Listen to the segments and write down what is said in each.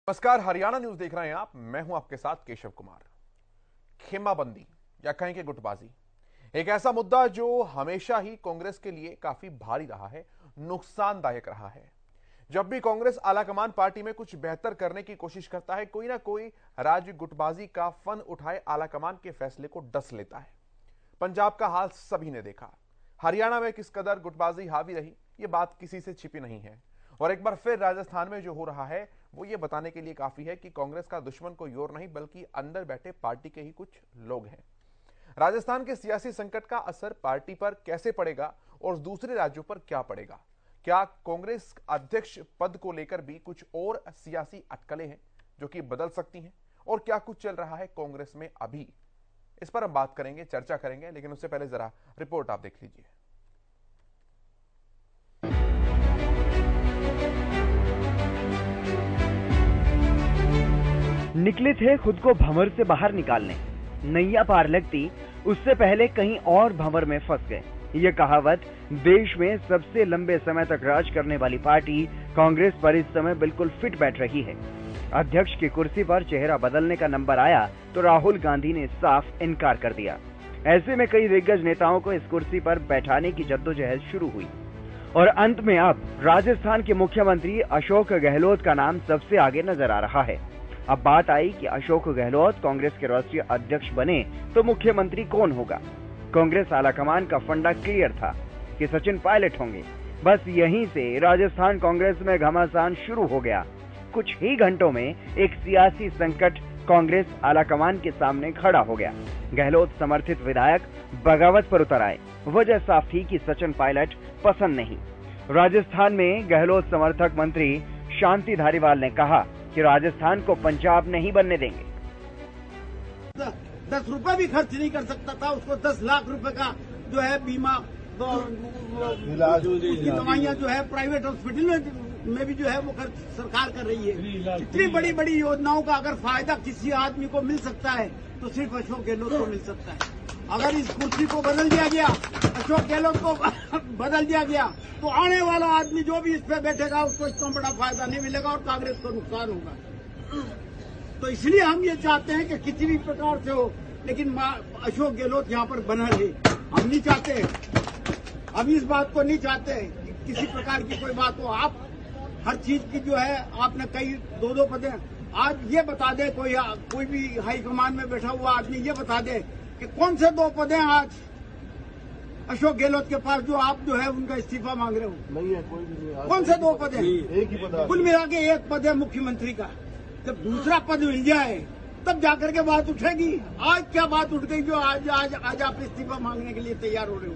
नमस्कार, हरियाणा न्यूज देख रहे हैं आप। मैं हूं आपके साथ केशव कुमार। खेमाबंदी या कहें कि गुटबाजी एक ऐसा मुद्दा जो हमेशा ही कांग्रेस के लिए काफी भारी रहा है, नुकसानदायक रहा है। जब भी कांग्रेस आलाकमान पार्टी में कुछ बेहतर करने की कोशिश करता है, कोई ना कोई राज्य गुटबाजी का फन उठाए आलाकमान के फैसले को डस लेता है। पंजाब का हाल सभी ने देखा। हरियाणा में किस कदर गुटबाजी हावी रही, ये बात किसी से छिपी नहीं है। और एक बार फिर राजस्थान में जो हो रहा है वो ये बताने के लिए काफी है कि कांग्रेस का दुश्मन कोई और नहीं बल्कि अंदर बैठे पार्टी के ही कुछ लोग हैं। राजस्थान के सियासी संकट का असर पार्टी पर कैसे पड़ेगा और दूसरे राज्यों पर क्या पड़ेगा? क्या कांग्रेस अध्यक्ष पद को लेकर भी कुछ और सियासी अटकलें हैं जो कि बदल सकती हैं? और क्या कुछ चल रहा है कांग्रेस में अभी? इस पर हम बात करेंगे, चर्चा करेंगे, लेकिन उससे पहले जरा रिपोर्ट आप देख लीजिए। निकले थे खुद को भंवर से बाहर निकालने, नैया पार लगती उससे पहले कहीं और भंवर में फंस गए। ये कहावत देश में सबसे लंबे समय तक राज करने वाली पार्टी कांग्रेस पर इस समय बिल्कुल फिट बैठ रही है। अध्यक्ष की कुर्सी पर चेहरा बदलने का नंबर आया तो राहुल गांधी ने साफ इनकार कर दिया। ऐसे में कई दिग्गज नेताओं को इस कुर्सी पर बैठाने की जद्दोजहद शुरू हुई और अंत में अब राजस्थान के मुख्यमंत्री अशोक गहलोत का नाम सबसे आगे नजर आ रहा है। अब बात आई कि अशोक गहलोत कांग्रेस के राष्ट्रीय अध्यक्ष बने तो मुख्यमंत्री कौन होगा। कांग्रेस आलाकमान का फंडा क्लियर था कि सचिन पायलट होंगे। बस यहीं से राजस्थान कांग्रेस में घमासान शुरू हो गया। कुछ ही घंटों में एक सियासी संकट कांग्रेस आलाकमान के सामने खड़ा हो गया। गहलोत समर्थित विधायक बगावत पर उतर आए। वजह साफ थी कि सचिन पायलट पसंद नहीं। राजस्थान में गहलोत समर्थक मंत्री शांति धारीवाल ने कहा कि राजस्थान को पंजाब नहीं बनने देंगे। 10 रुपए भी खर्च नहीं कर सकता था, उसको 10 लाख रुपए का जो है बीमा उसकी दवाइयां जो है प्राइवेट हॉस्पिटल में भी जो है वो खर्च सरकार कर रही है। इतनी बड़ी बड़ी योजनाओं का अगर फायदा किसी आदमी को मिल सकता है तो सिर्फ अशोक गहलोत को मिल सकता है। अगर इस कुर्सी को बदल दिया गया, अशोक गहलोत को बदल दिया गया, तो आने वाला आदमी जो भी इस पे बैठेगा उसको इतना बड़ा फायदा नहीं मिलेगा और कांग्रेस को नुकसान होगा। तो इसलिए हम ये चाहते हैं कि किसी भी प्रकार से हो, लेकिन अशोक गहलोत यहाँ पर बना रहे। हम नहीं चाहते, हम इस बात को नहीं चाहते कि किसी प्रकार की कोई बात हो। आप हर चीज की जो है आपने कई दो पदे, आज ये बता दे कोई भी हाईकमान में बैठा हुआ आदमी ये बता दे कि कौन से 2 पद हैं आज अशोक गहलोत के पास जो आप जो है उनका इस्तीफा मांग रहे हो? नहीं है, कोई भी नहीं। कौन से 2 पद हैं? एक ही पद, कुल मिला के 1 पद है मुख्यमंत्री का। जब दूसरा पद मिल जाए तब जाकर के बात उठेगी। आज क्या बात उठ गई जो आज आप इस्तीफा मांगने के लिए तैयार हो रहे हो?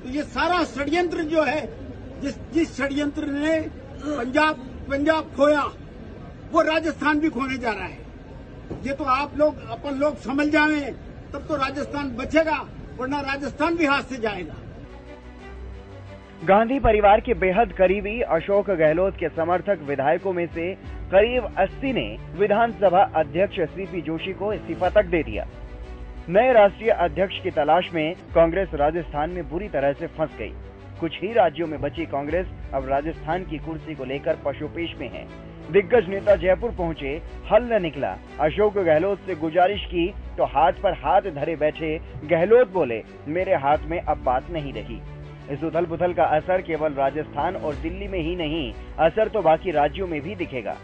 तो ये सारा षड्यंत्र जो है, जिस षड्यंत्र ने पंजाब खोया वो राजस्थान भी खोने जा रहा है। ये तो आप लोग अपन लोग समझ जाएं तब तो राजस्थान बचेगा, वरना राजस्थान भी हाथ से जाएगा। गांधी परिवार के बेहद करीबी अशोक गहलोत के समर्थक विधायकों में से करीब 80 ने विधानसभा अध्यक्ष सीपी जोशी को इस्तीफा तक दे दिया। नए राष्ट्रीय अध्यक्ष की तलाश में कांग्रेस राजस्थान में बुरी तरह से फंस गई। कुछ ही राज्यों में बची कांग्रेस अब राजस्थान की कुर्सी को लेकर पशुपेश में है। दिग्गज नेता जयपुर पहुंचे, हल न निकला। अशोक गहलोत से गुजारिश की तो हाथ पर हाथ धरे बैठे गहलोत बोले, मेरे हाथ में अब बात नहीं रही। इस उथल पुथल का असर केवल राजस्थान और दिल्ली में ही नहीं, असर तो बाकी राज्यों में भी दिखेगा।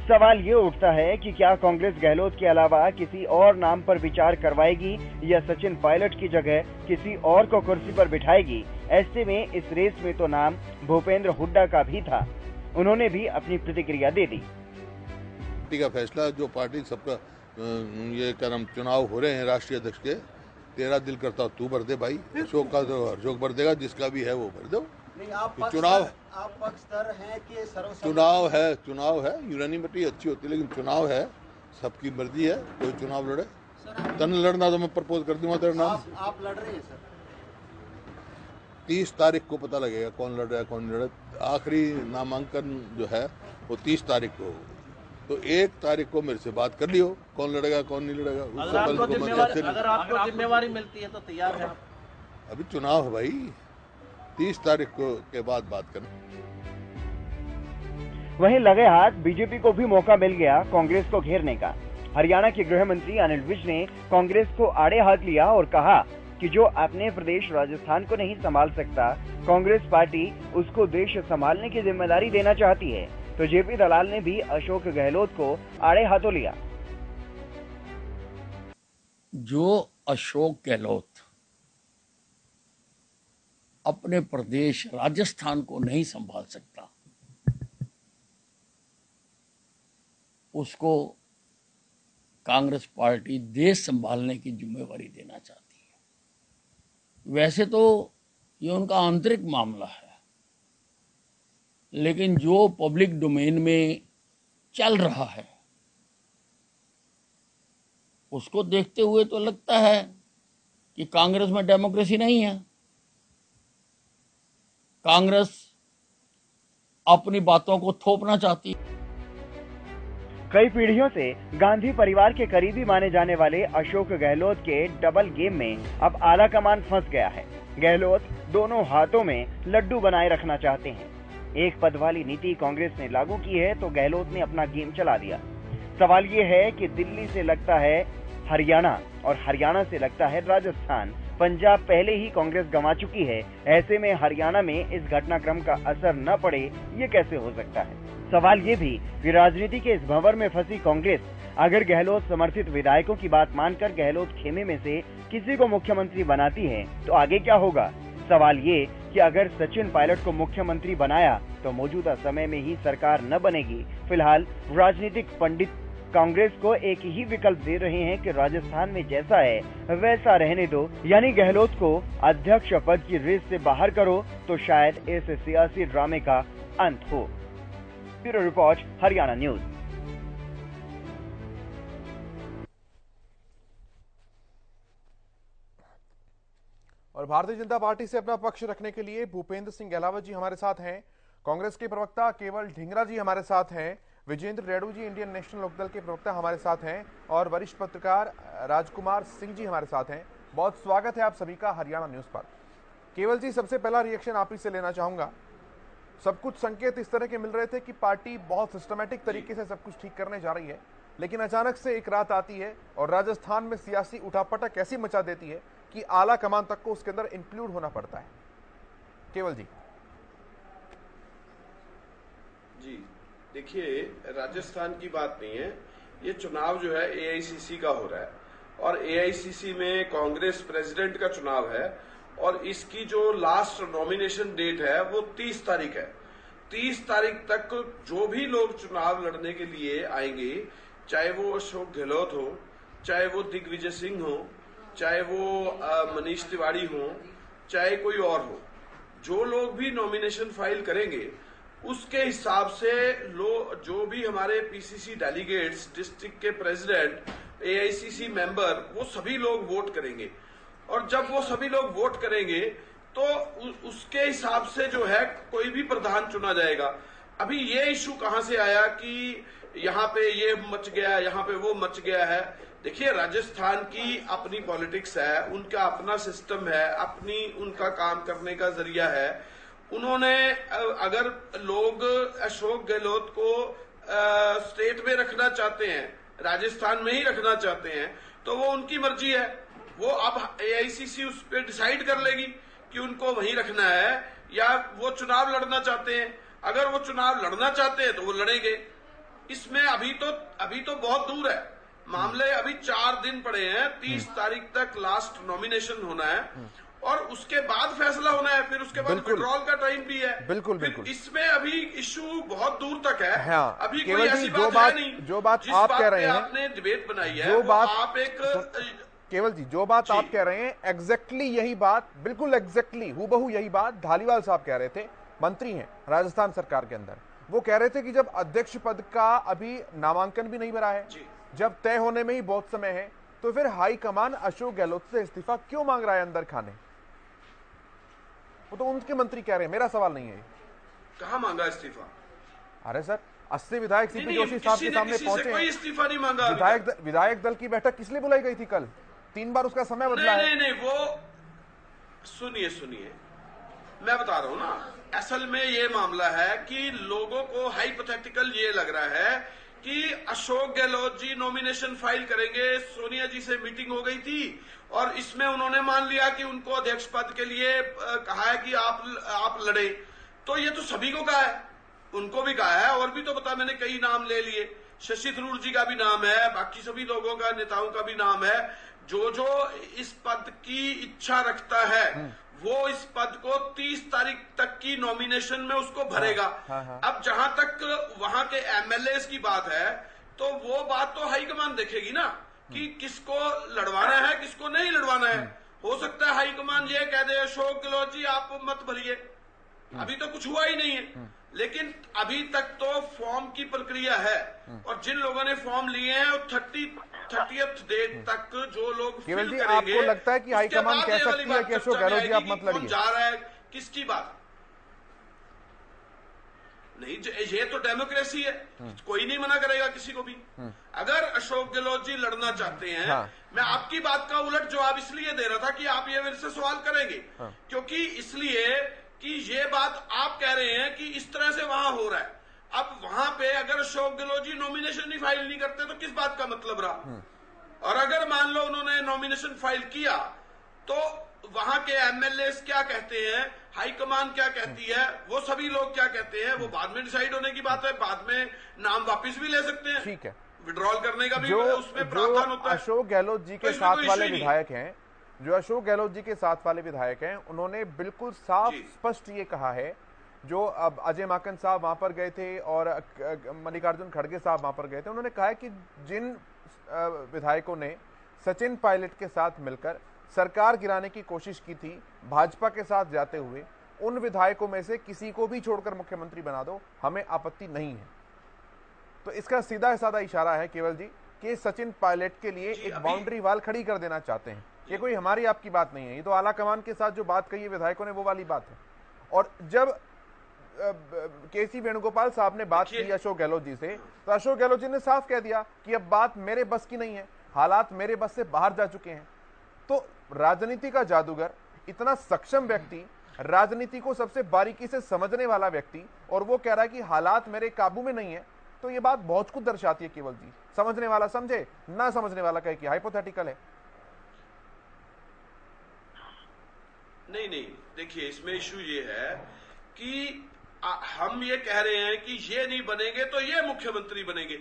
सवाल ये उठता है कि क्या कांग्रेस गहलोत के अलावा किसी और नाम पर विचार करवाएगी या सचिन पायलट की जगह किसी और को कुर्सी पर बिठाएगी? ऐसे में इस रेस में तो नाम भूपेंद्र हुड्डा का भी था। उन्होंने भी अपनी प्रतिक्रिया दे दी। पार्टी का फैसला जो पार्टी सबका ये क्या नाम चुनाव हो रहे हैं राष्ट्रीय अध्यक्ष के, तेरा दिल करता तू भर दे भाई। अशोक का तो अशोक भर देगा, जिसका भी है वो भर दो। चुनाव आप पक्षधर हैं कि चुनाव है यूनानिमिटी अच्छी होती है, लेकिन चुनाव है, सबकी मर्जी है, कोई चुनाव लड़े। तन लड़ना तो मैं प्रपोज कर दूंगा तेरा नाम। आप लड़ रहे हैं सर? 30 तारीख को पता लगेगा कौन लड़ रहा है कौन नहीं लड़ रहा। आखिरी नामांकन जो है वो 30 तारीख को होगा, तो 1 तारीख को मेरे से बात कर लियो कौन लड़ेगा कौन नहीं लड़ेगा। अगर आपको जिम्मेवारी मिलती है तो तैयार है? अभी चुनाव है भाई, 30 तारीख को के बाद बात करें। वहीं लगे हाथ बीजेपी को भी मौका मिल गया कांग्रेस को घेरने का। हरियाणा के गृह मंत्री अनिल विज ने कांग्रेस को आड़े हाथ लिया और कहा कि जो अपने प्रदेश राजस्थान को नहीं संभाल सकता, कांग्रेस पार्टी उसको देश संभालने की जिम्मेदारी देना चाहती है। तो जेपी दलाल ने भी अशोक गहलोत को आड़े हाथों लिया। जो अशोक गहलोत अपने प्रदेश राजस्थान को नहीं संभाल सकता, उसको कांग्रेस पार्टी देश संभालने की जिम्मेवारी देना चाहती है। वैसे तो ये उनका आंतरिक मामला है, लेकिन जो पब्लिक डोमेन में चल रहा है उसको देखते हुए तो लगता है कि कांग्रेस में डेमोक्रेसी नहीं है। कांग्रेस अपनी बातों को थोपना चाहती है। कई पीढ़ियों से गांधी परिवार के करीबी माने जाने वाले अशोक गहलोत के डबल गेम में अब आला कमान फंस गया है। गहलोत दोनों हाथों में लड्डू बनाए रखना चाहते हैं। एक पद वाली नीति कांग्रेस ने लागू की है तो गहलोत ने अपना गेम चला दिया। सवाल ये है कि दिल्ली से लगता है हरियाणा और हरियाणा से लगता है राजस्थान। पंजाब पहले ही कांग्रेस गंवा चुकी है, ऐसे में हरियाणा में इस घटनाक्रम का असर न पड़े, ये कैसे हो सकता है? सवाल ये भी कि राजनीति के इस भंवर में फंसी कांग्रेस अगर गहलोत समर्थित विधायकों की बात मानकर गहलोत खेमे में से किसी को मुख्यमंत्री बनाती है तो आगे क्या होगा? सवाल ये कि अगर सचिन पायलट को मुख्यमंत्री बनाया तो मौजूदा समय में ही सरकार न बनेगी। फिलहाल राजनीतिक पंडित कांग्रेस को एक ही विकल्प दे रहे हैं कि राजस्थान में जैसा है वैसा रहने दो, यानी गहलोत को अध्यक्ष पद की रेस से बाहर करो तो शायद इस सियासी ड्रामे का अंत हो। Bureau report, Haryana news. और भारतीय जनता पार्टी से अपना पक्ष रखने के लिए भूपेंद्र सिंह गहलावत जी हमारे साथ हैं, कांग्रेस के प्रवक्ता केवल ढींगरा जी हमारे साथ हैं, विजेंद्र रेड्डू जी इंडियन नेशनल लोकदल के प्रवक्ता हमारे साथ हैं और वरिष्ठ पत्रकार राजकुमार सिंह जी हमारे साथ हैं। बहुत स्वागत है आप सभी का हरियाणा न्यूज पर। केवल जी, सबसे पहला रिएक्शन आप ही से लेना चाहूंगा। सब कुछ संकेत इस तरह के मिल रहे थे कि पार्टी बहुत सिस्टमैटिक तरीके से सब कुछ ठीक करने जा रही है, लेकिन अचानक से एक रात आती है और राजस्थान में सियासी उठापटक ऐसी मचा देती है कि आला कमान तक को उसके अंदर इंक्लूड होना पड़ता है। केवल जी। जी देखिए, राजस्थान की बात नहीं है, ये चुनाव जो है एआईसीसी का हो रहा है और एआईसीसी में कांग्रेस प्रेसिडेंट का चुनाव है और इसकी जो लास्ट नॉमिनेशन डेट है वो 30 तारीख है। 30 तारीख तक जो भी लोग चुनाव लड़ने के लिए आएंगे, चाहे वो अशोक गहलोत हो, चाहे वो दिग्विजय सिंह हो, चाहे वो मनीष तिवारी हो, चाहे कोई और हो, जो लोग भी नॉमिनेशन फाइल करेंगे उसके हिसाब से जो भी हमारे पीसीसी डेलीगेट्स, डिस्ट्रिक्ट के प्रेसिडेंट, एआईसीसी मेंबर, वो सभी लोग वोट करेंगे और जब वो सभी लोग वोट करेंगे तो उसके हिसाब से जो है कोई भी प्रधान चुना जाएगा। अभी ये इशू कहां से आया कि यहाँ पे ये मच गया, यहाँ पे वो मच गया है? देखिए, राजस्थान की अपनी पॉलिटिक्स है, उनका अपना सिस्टम है, अपनी उनका काम करने का जरिया है। उन्होंने अगर लोग अशोक गहलोत को स्टेट में रखना चाहते हैं, राजस्थान में ही रखना चाहते हैं, तो वो उनकी मर्जी है। वो अब एआईसीसी उस पर डिसाइड कर लेगी कि उनको वहीं रखना है या वो चुनाव लड़ना चाहते हैं। अगर वो चुनाव लड़ना चाहते हैं तो वो लड़ेंगे। इसमें अभी तो बहुत दूर है मामले, अभी 4 दिन पड़े हैं। 30 तारीख तक लास्ट नॉमिनेशन होना है और उसके बाद फैसला होना है, फिर उसके बाद विड्रॉल का टाइम भी है। बिल्कुल। इसमें अभी इशू बहुत दूर तक है। हाँ, अभी कोई ऐसी बात है नहीं। जो बात आप कह रहे हैं, आपने डिबेट बनाई है, जो बात आप एक केवल जी, जो बात आप कह रहे हैं एग्जैक्टली यही बात, बिल्कुल एग्जैक्टली हूबहू यही बात धालीवाल साहब कह रहे थे। मंत्री हैं राजस्थान सरकार के अंदर, वो कह रहे थे कि जब अध्यक्ष पद का अभी नामांकन भी नहीं भरा है, जब तय होने में ही बहुत समय है, तो फिर हाईकमान अशोक गहलोत से इस्तीफा क्यों मांग रहा है अंदर खाने? वो तो उनके मंत्री कह रहे हैं, मेरा सवाल नहीं है। कहां मांगा इस्तीफा? अरे सर, 80 विधायक सीपी जोशी साहब के सामने पहुंचे। कोई इस्तीफा नहीं मांगा। विधायक दल की बैठक किस लिए बुलाई गई थी कल? 3 बार उसका समय बदला है। नहीं, वो सुनिए, मैं बता रहा हूं ना, असल में ये मामला है कि लोगों को हाइपोथेटिकल ये लग रहा है कि अशोक गहलोत जी नॉमिनेशन फाइल करेंगे, सोनिया जी से मीटिंग हो गई थी और इसमें उन्होंने मान लिया कि उनको अध्यक्ष पद के लिए कहा है कि आप लड़े। तो ये तो सभी को कहा है, उनको भी कहा है, और भी तो पता, मैंने कई नाम ले लिए, शशि थरूर जी का भी नाम है, बाकी सभी लोगों का, नेताओं का भी नाम है। जो जो इस पद की इच्छा रखता है वो इस पद को 30 तारीख तक की नॉमिनेशन में उसको भरेगा। अब जहां तक वहां के एमएलए की बात है, तो वो बात तो हाईकमान देखेगी ना कि किसको लड़वाना है, किसको नहीं लड़वाना है। हो सकता है हाईकमान ये कह दे अशोक गहलोत जी आप मत भरिए, अभी तो कुछ हुआ ही नहीं है, लेकिन अभी तक तो फॉर्म की प्रक्रिया है और जिन लोगों ने फॉर्म लिए हैं वो 30th डेट तक जो लोग केवल जी आपको लगता है कि हाईकमान कह सकती है कि अशोक गहलोत जी आप मत लड़िए? जा रहा है किसकी बात नहीं, ये तो डेमोक्रेसी है, कोई नहीं मना करेगा किसी को भी। अगर अशोक गहलोत जी लड़ना चाहते हैं, मैं आपकी बात का उलट जवाब इसलिए दे रहा था कि आप ये मेरे से सवाल करेंगे, क्योंकि इसलिए कि ये बात आप कह रहे हैं कि इस तरह से वहां हो रहा है। अब वहां पे अगर अशोक गहलोत जी नॉमिनेशन ही फाइल नहीं करते तो किस बात का मतलब रहा? और अगर मान लो उन्होंने नॉमिनेशन फाइल किया तो वहां के एमएलए क्या कहते हैं, हाईकमान क्या कहती है, वो सभी लोग क्या कहते हैं, वो बाद में डिसाइड होने की बात है। बाद में नाम वापस भी ले सकते हैं, ठीक है, विड्रॉल करने का भी उसमें प्रावधान होता है। अशोक गहलोत जी के साथ वाले विधायक हैं, जो अशोक गहलोत जी के साथ वाले विधायक हैं, उन्होंने बिल्कुल साफ स्पष्ट ये कहा है, जो अब अजय माकन साहब वहां पर गए थे और मल्लिकार्जुन खड़गे साहब वहां पर गए थे, उन्होंने कहा है कि जिन विधायकों ने सचिन पायलट के साथ मिलकर सरकार गिराने की कोशिश की थी भाजपा के साथ जाते हुए, उन विधायकों में से किसी को भी छोड़कर मुख्यमंत्री बना दो, हमें आपत्ति नहीं है। तो इसका सीधा साधा इशारा है केवल जी कि सचिन पायलट के लिए एक बाउंड्री वाल खड़ी कर देना चाहते हैं। ये कोई हमारी आपकी बात नहीं है, ये तो आला कमान के साथ जो बात कही है विधायकों ने वो वाली बात है। और जब केसी वेणुगोपाल साहब ने बात की अशोक गहलोत जी से, तो अशोक गहलोत जी ने साफ कह दिया कि अब बात मेरे बस की नहीं है, हालात मेरे बस से बाहर जा चुके हैं। तो राजनीति का जादूगर, इतना सक्षम व्यक्ति, राजनीति को सबसे बारीकी से समझने वाला व्यक्ति, और वो कह रहा है कि हालात मेरे काबू में नहीं है, तो ये बात बहुत कुछ दर्शाती है केवल जी। समझने वाला समझे, ना समझने वाला कहे कि हाइपोथेटिकल है। नहीं, देखिए इसमें इशू ये है कि हम ये कह रहे हैं कि ये नहीं बनेंगे तो ये मुख्यमंत्री बनेंगे,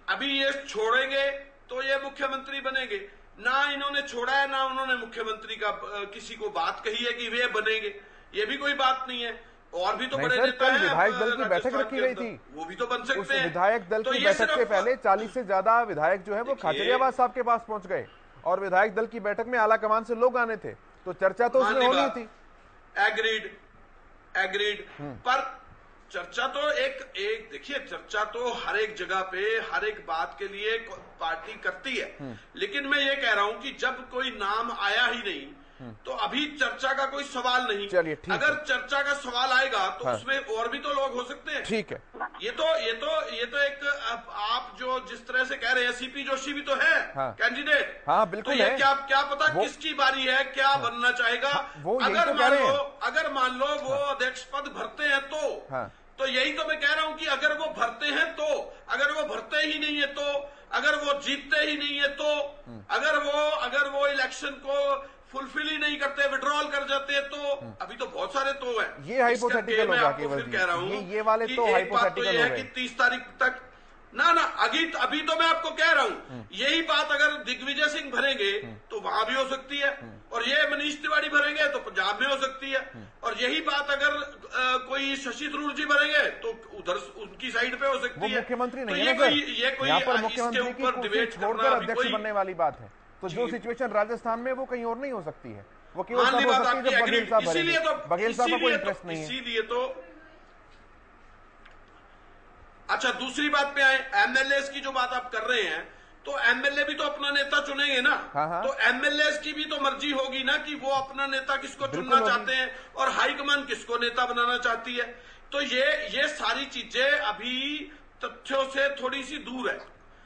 अभी ये छोड़ेंगे तो ये मुख्यमंत्री बनेंगे। ना इन्होंने छोड़ा है, ना उन्होंने मुख्यमंत्री का किसी को बात कही है कि वे बनेंगे, ये भी कोई बात नहीं है। और भी तो बड़े नेता हैं, विधायक दल की बैठक रखी गई थी, वो भी तो बन सकते हैं। विधायक दल की बैठक से पहले 40 से ज्यादा विधायक जो है वो खाचरियावास साहब के पास पहुंच गए, और विधायक दल की बैठक में आला कमान से लोग आने थे, तो चर्चा तो उसमें होनी थी। एग्रीड, पर चर्चा तो एक देखिए, चर्चा तो हर एक जगह पे हर एक बात के लिए पार्टी करती है, लेकिन मैं ये कह रहा हूं कि जब कोई नाम आया ही नहीं तो अभी चर्चा का कोई सवाल नहीं। अगर चर्चा का सवाल आएगा तो उसमें और भी तो लोग हो सकते हैं। ठीक है, ये तो एक आप जो जिस तरह से कह रहे हैं, सीपी जोशी भी तो है कैंडिडेट। हाँ बिल्कुल तो ये क्या पता किसकी बारी है, क्या बनना चाहेगा। अगर मान लो वो अध्यक्ष पद भरते हैं तो यही तो मैं कह रहा हूं कि अगर वो भरते हैं तो, अगर वो भरते ही नहीं है तो, अगर वो जीतते ही नहीं है तो, अगर वो इलेक्शन को फुलफिल ही नहीं करते, विड्रॉल कर जाते हैं, तो अभी तो बहुत सारे तो है। ये हाइपोथेटिकल होगा केवल जी, कह रहा हूं ये वाले तो हाइपोथेटिकल हो गए कि 30 तारीख तक ना अभी तो मैं आपको कह रहा हूं, यही बात अगर दिग्विजय सिंह भरेंगे तो वहां भी हो सकती है, और ये मनीष तिवारी भरेंगे तो पंजाब में हो सकती है, और यही बात अगर कोई शशि थरूर जी भरेंगे तो उधर उनकी साइड पे हो सकती है। मुख्यमंत्री नहीं है, ये कोई यहाँ पर मुख्यमंत्री की कुर्सी छोड़कर अध्यक्ष बनने वाली बात है। तो जो सिचुएशन राजस्थान में वो कहीं और नहीं हो सकती है, वो केवल तब हो सकती है जब बघेल साहब भरेंगे। बघेल साहब का कोई इंटरेस्ट नहीं है, इसीलिए तो। अच्छा, दूसरी बात पे आए, एमएलए की जो बात आप कर रहे हैं, तो एमएलए भी तो अपना नेता चुनेंगे ना। तो एमएलए की भी तो मर्जी होगी ना कि वो अपना नेता किसको चुनना चाहते हैं और हाईकमान किसको नेता बनाना चाहती है। तो ये सारी चीजें अभी तथ्यों से थोड़ी सी दूर है।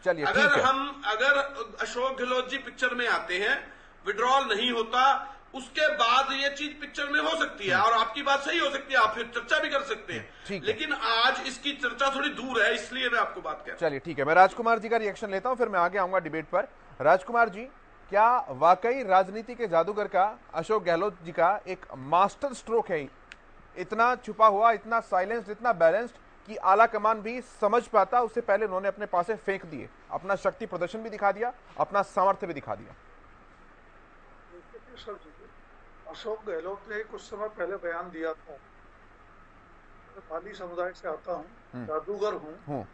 चलिए, अगर अशोक गहलोत जी पिक्चर में आते हैं, विड्रॉल नहीं होता, उसके बाद ये चीज पिक्चर में हो सकती है और आपकी बात सही हो सकती है, आप फिर चर्चा भी कर सकते हैं, लेकिन आज इसकी चर्चा थोड़ी दूर है, इसलिए मैं आपको बात कह रहा हूं। चलिए ठीक है, मैं राजकुमार जी का रिएक्शन लेता हूं, फिर मैं आगे आऊंगा डिबेट पर। राजकुमार जी, क्या वाकई राजनीति के जादूगर का अशोक गहलोत जी का एक मास्टर स्ट्रोक है, इतना छुपा हुआ, इतना साइलेंस्ड, इतना बैलेंस्ड कि आला कमान भी समझ पाता, उससे पहले उन्होंने अपने पासे फेंक दिए, अपना शक्ति प्रदर्शन भी दिखा दिया, अपना सामर्थ्य भी दिखा दिया? अशोक गहलोत ने कुछ समय पहले बयान दिया था, मैं पाली समुदाय से आता हूँ, जादूगर हूँ,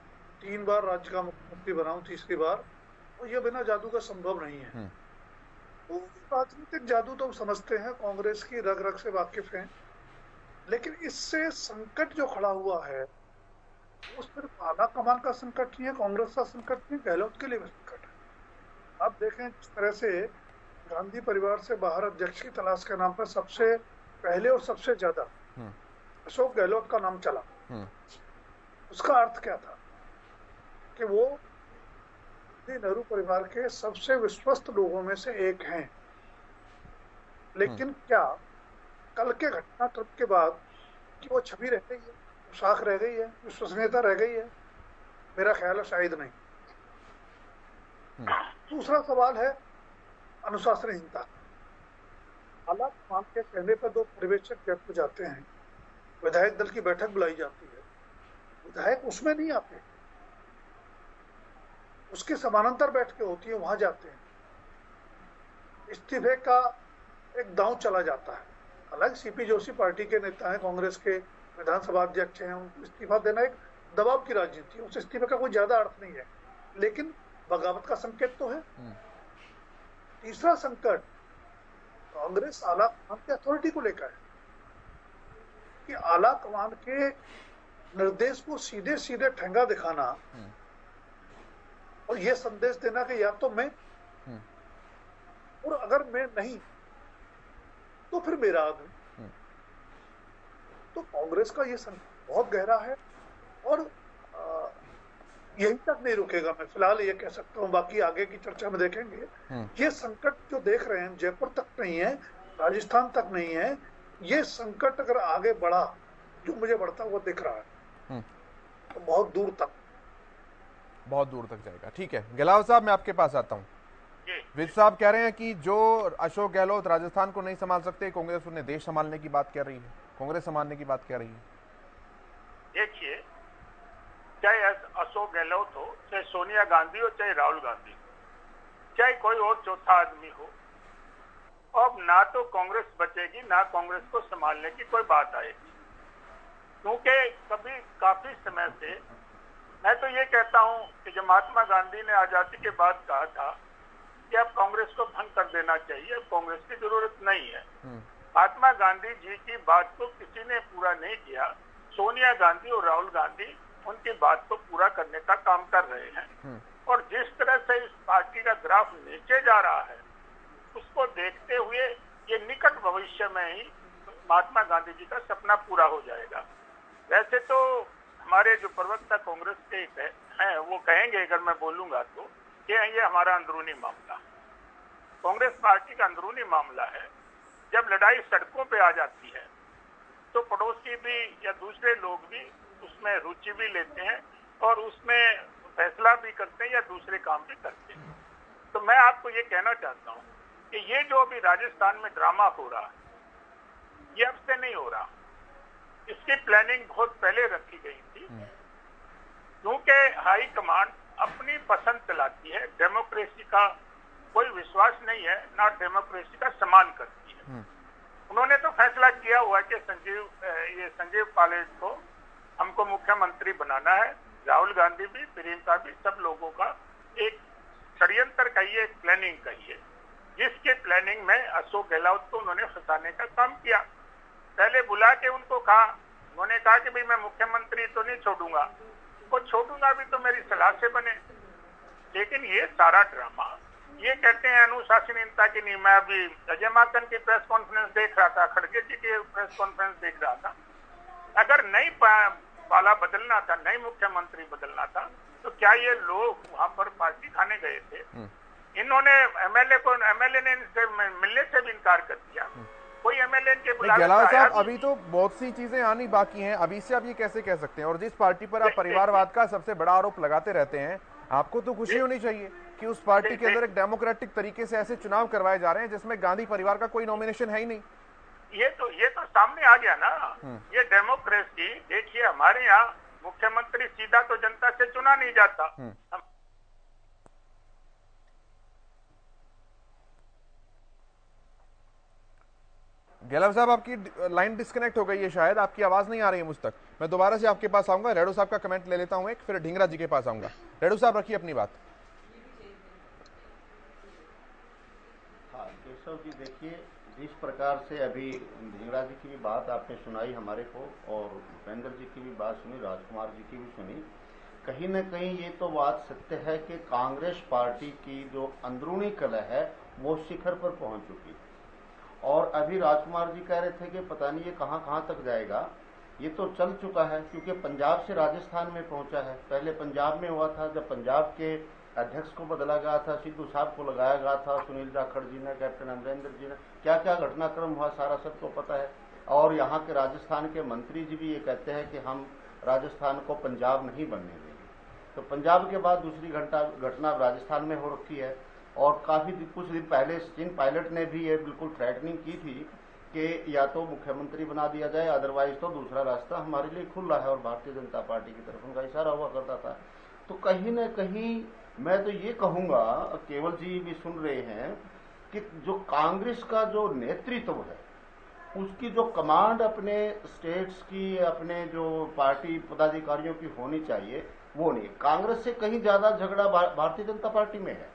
3 बार राज्य का मुख्यमंत्री बना हूँ, 3री बार, और ये बिना जादू का संभव नहीं है। तो राजनीतिक जादू तो हम समझते हैं, कांग्रेस की रग रग से वाकिफ हैं, लेकिन इससे संकट जो खड़ा हुआ है वो सिर्फ आला कमान का संकट नहीं है, कांग्रेस का संकट नहीं, गहलोत के लिए भी संकट है। आप देखें जिस तरह से गांधी परिवार से बाहर अध्यक्ष की तलाश के नाम पर सबसे पहले और सबसे ज्यादा अशोक गहलोत का नाम चला, उसका अर्थ क्या था कि वो नेहरू परिवार के सबसे विश्वस्त लोगों में से एक हैं। लेकिन क्या कल के घटनाक्रम के बाद कि वो छवि रह गई है, शाख रह गई है, विश्वसनीयता रह गई है? मेरा ख्याल है शायद नहीं। दूसरा सवाल है अनुशासनहीनता। आला कमान के कहने पर 2 पर्यवेक्षक जयपुर जाते हैं, विधायक दल की बैठक बुलाई जाती है, विधायक उसमें नहीं आते, उसके समानांतर बैठकें होती है, वहां जाते हैं। इस्तीफे का एक दांव चला जाता है। हालांकि सीपी जोशी पार्टी के नेता हैं, कांग्रेस के विधानसभा अध्यक्ष हैं, उनको इस्तीफा देना एक दबाव की राजनीति है, उस इस्तीफे का कोई ज्यादा अर्थ नहीं है, लेकिन बगावत का संकेत तो है। तीसरा संकट कांग्रेस आला कमान की अथॉरिटी को लेकर है कि आला कमान के निर्देश को सीधे सीधे ठेंगा दिखाना और यह संदेश देना कि या तो मैं, और अगर मैं नहीं तो फिर मेरा आदमी। तो कांग्रेस का ये संकट बहुत गहरा है और यहीं तक नहीं रुकेगा। मैं फिलहाल ये कह सकता हूँ, बाकी आगे की चर्चा में देखेंगे। ये संकट जो देख रहे हैं जयपुर तक नहीं है, राजस्थान तक नहीं है, ये संकट अगर आगे बढ़ा, जो मुझे बढ़ता हुआ दिख रहा है, तो बहुत दूर तक जाएगा। ठीक है गहलावत साहब, मैं आपके पास आता हूँ। विज साहब कह रहे हैं कि जो अशोक गहलोत राजस्थान को नहीं संभाल सकते, कांग्रेस उन्हें देश संभालने की बात कर रही है, कांग्रेस संभालने की बात कर रही है। देखिए, चाहे अशोक गहलोत हो, चाहे सोनिया गांधी हो, चाहे राहुल गांधी, चाहे कोई और चौथा आदमी हो, अब ना तो कांग्रेस बचेगी, ना कांग्रेस को संभालने की कोई बात आएगी। क्योंकि कभी काफी समय से मैं तो ये कहता हूं कि जब महात्मा गांधी ने आजादी के बाद कहा था कि अब कांग्रेस को भंग कर देना चाहिए, अब कांग्रेस की जरूरत नहीं है, महात्मा गांधी जी की बात को किसी ने पूरा नहीं किया। सोनिया गांधी और राहुल गांधी उनकी बात को पूरा करने का काम कर रहे हैं। और जिस तरह से इस पार्टी का ग्राफ नीचे जा रहा है, उसको देखते हुए ये निकट भविष्य में ही महात्मा गांधी जी का सपना पूरा हो जाएगा। वैसे तो हमारे जो प्रवक्ता कांग्रेस के हैं वो कहेंगे, अगर मैं बोलूंगा तो, कि ये हमारा अंदरूनी मामला, कांग्रेस पार्टी का अंदरूनी मामला है। जब लड़ाई सड़कों पे आ जाती है तो पड़ोसी भी या दूसरे लोग भी उसमें रुचि भी लेते हैं और उसमें फैसला भी करते हैं या दूसरे काम भी करते हैं। तो मैं आपको ये कहना चाहता हूँ कि ये जो अभी राजस्थान में ड्रामा हो रहा है, ये अब से नहीं हो रहा, इसकी प्लानिंग बहुत पहले रखी गई थी। क्योंकि हाई कमांड अपनी पसंद चलाती है, डेमोक्रेसी का कोई विश्वास नहीं है, ना डेमोक्रेसी का सम्मान करती है। उन्होंने तो फैसला किया हुआ है कि संजीव पायलट को हमको मुख्यमंत्री बनाना है। राहुल गांधी भी, प्रियंका भी, सब लोगों का एक षड्यंत्र कहिए, एक प्लानिंग कहिए, जिसके प्लानिंग में अशोक गहलोत को उन्होंने फंसाने का काम किया। पहले बुला के उनको कहा, उन्होंने कहा कि भाई मैं मुख्यमंत्री तो नहीं छोड़ूंगा, वो छोड़ूंगा भी तो मेरी सलाह से बने। लेकिन ये सारा ड्रामा, ये कहते हैं अनुशासनहीनता की नहीं। मैं अभी अजय माकन की प्रेस कॉन्फ्रेंस देख रहा था, खड़गे जी की प्रेस कॉन्फ्रेंस देख रहा था। अगर नई पाला बदलना था, नई मुख्यमंत्री बदलना था, तो क्या ये लोग वहां पर पार्टी खाने गए थे? इन्होंने एमएलए ने इनसे मिलने से भी इनकार कर दिया। कोई एमएलए के बुलावे गहलोत साहब, अभी तो बहुत सी चीजें आनी बाकी हैं, अभी से आप ये कैसे कह सकते हैं? और जिस पार्टी पर आप परिवारवाद का सबसे बड़ा आरोप लगाते रहते हैं, आपको तो खुशी होनी चाहिए कि उस पार्टी के अंदर एक डेमोक्रेटिक तरीके से ऐसे चुनाव करवाए जा रहे हैं जिसमें गांधी परिवार का कोई नॉमिनेशन है ही नहीं। ये तो सामने आ गया ना, ये डेमोक्रेसी। देखिए, हमारे यहाँ मुख्यमंत्री सीधा तो जनता से चुना नहीं जाता। गहलोत साहब, आपकी लाइन डिस्कनेक्ट हो गई है, शायद आपकी आवाज नहीं आ रही है मुझ तक। मैं दोबारा से आपके पास आऊंगा, रेडो साहब का कमेंट ले लेता हूं एक, फिर ढींगरा जी के पास आऊंगा। रेडो साहब, रखिए अपनी बात। हाँ केशव जी, देखिए जिस प्रकार से अभी ढींगरा जी की भी बात आपने सुनाई हमारे को, और भूपेंद्र जी की भी बात सुनी, राजकुमार जी की भी सुनी, कहीं न कहीं ये तो बात सत्य है कि कांग्रेस पार्टी की जो अंदरूनी कलह है वो शिखर पर पहुंच चुकी है। और अभी राजकुमार जी कह रहे थे कि पता नहीं ये कहां तक जाएगा। ये तो चल चुका है, क्योंकि पंजाब से राजस्थान में पहुंचा है। पहले पंजाब में हुआ था, जब पंजाब के अध्यक्ष को बदला गया था, सिद्धू साहब को लगाया गया था, सुनील जाखड़ जी ने, कैप्टन अमरेंद्र जी ने, क्या क्या घटनाक्रम हुआ सारा सबको पता है। और यहाँ के राजस्थान के मंत्री जी भी ये कहते हैं कि हम राजस्थान को पंजाब नहीं बनने देंगे। तो पंजाब के बाद दूसरी घटना राजस्थान में हो रखी है। और काफी कुछ दिन पहले सचिन पायलट ने भी ये बिल्कुल थ्रेटनिंग की थी कि या तो मुख्यमंत्री बना दिया जाए, अदरवाइज तो दूसरा रास्ता हमारे लिए खुला है, और भारतीय जनता पार्टी की तरफ उनका इशारा हुआ करता था। तो कहीं न कहीं मैं तो ये कहूंगा, केवल जी भी सुन रहे हैं, कि जो कांग्रेस का जो नेतृत्व है उसकी जो कमांड अपने स्टेट्स की, अपने जो पार्टी पदाधिकारियों की होनी चाहिए, वो नहीं। कांग्रेस से कहीं ज्यादा झगड़ा भारतीय जनता पार्टी में है,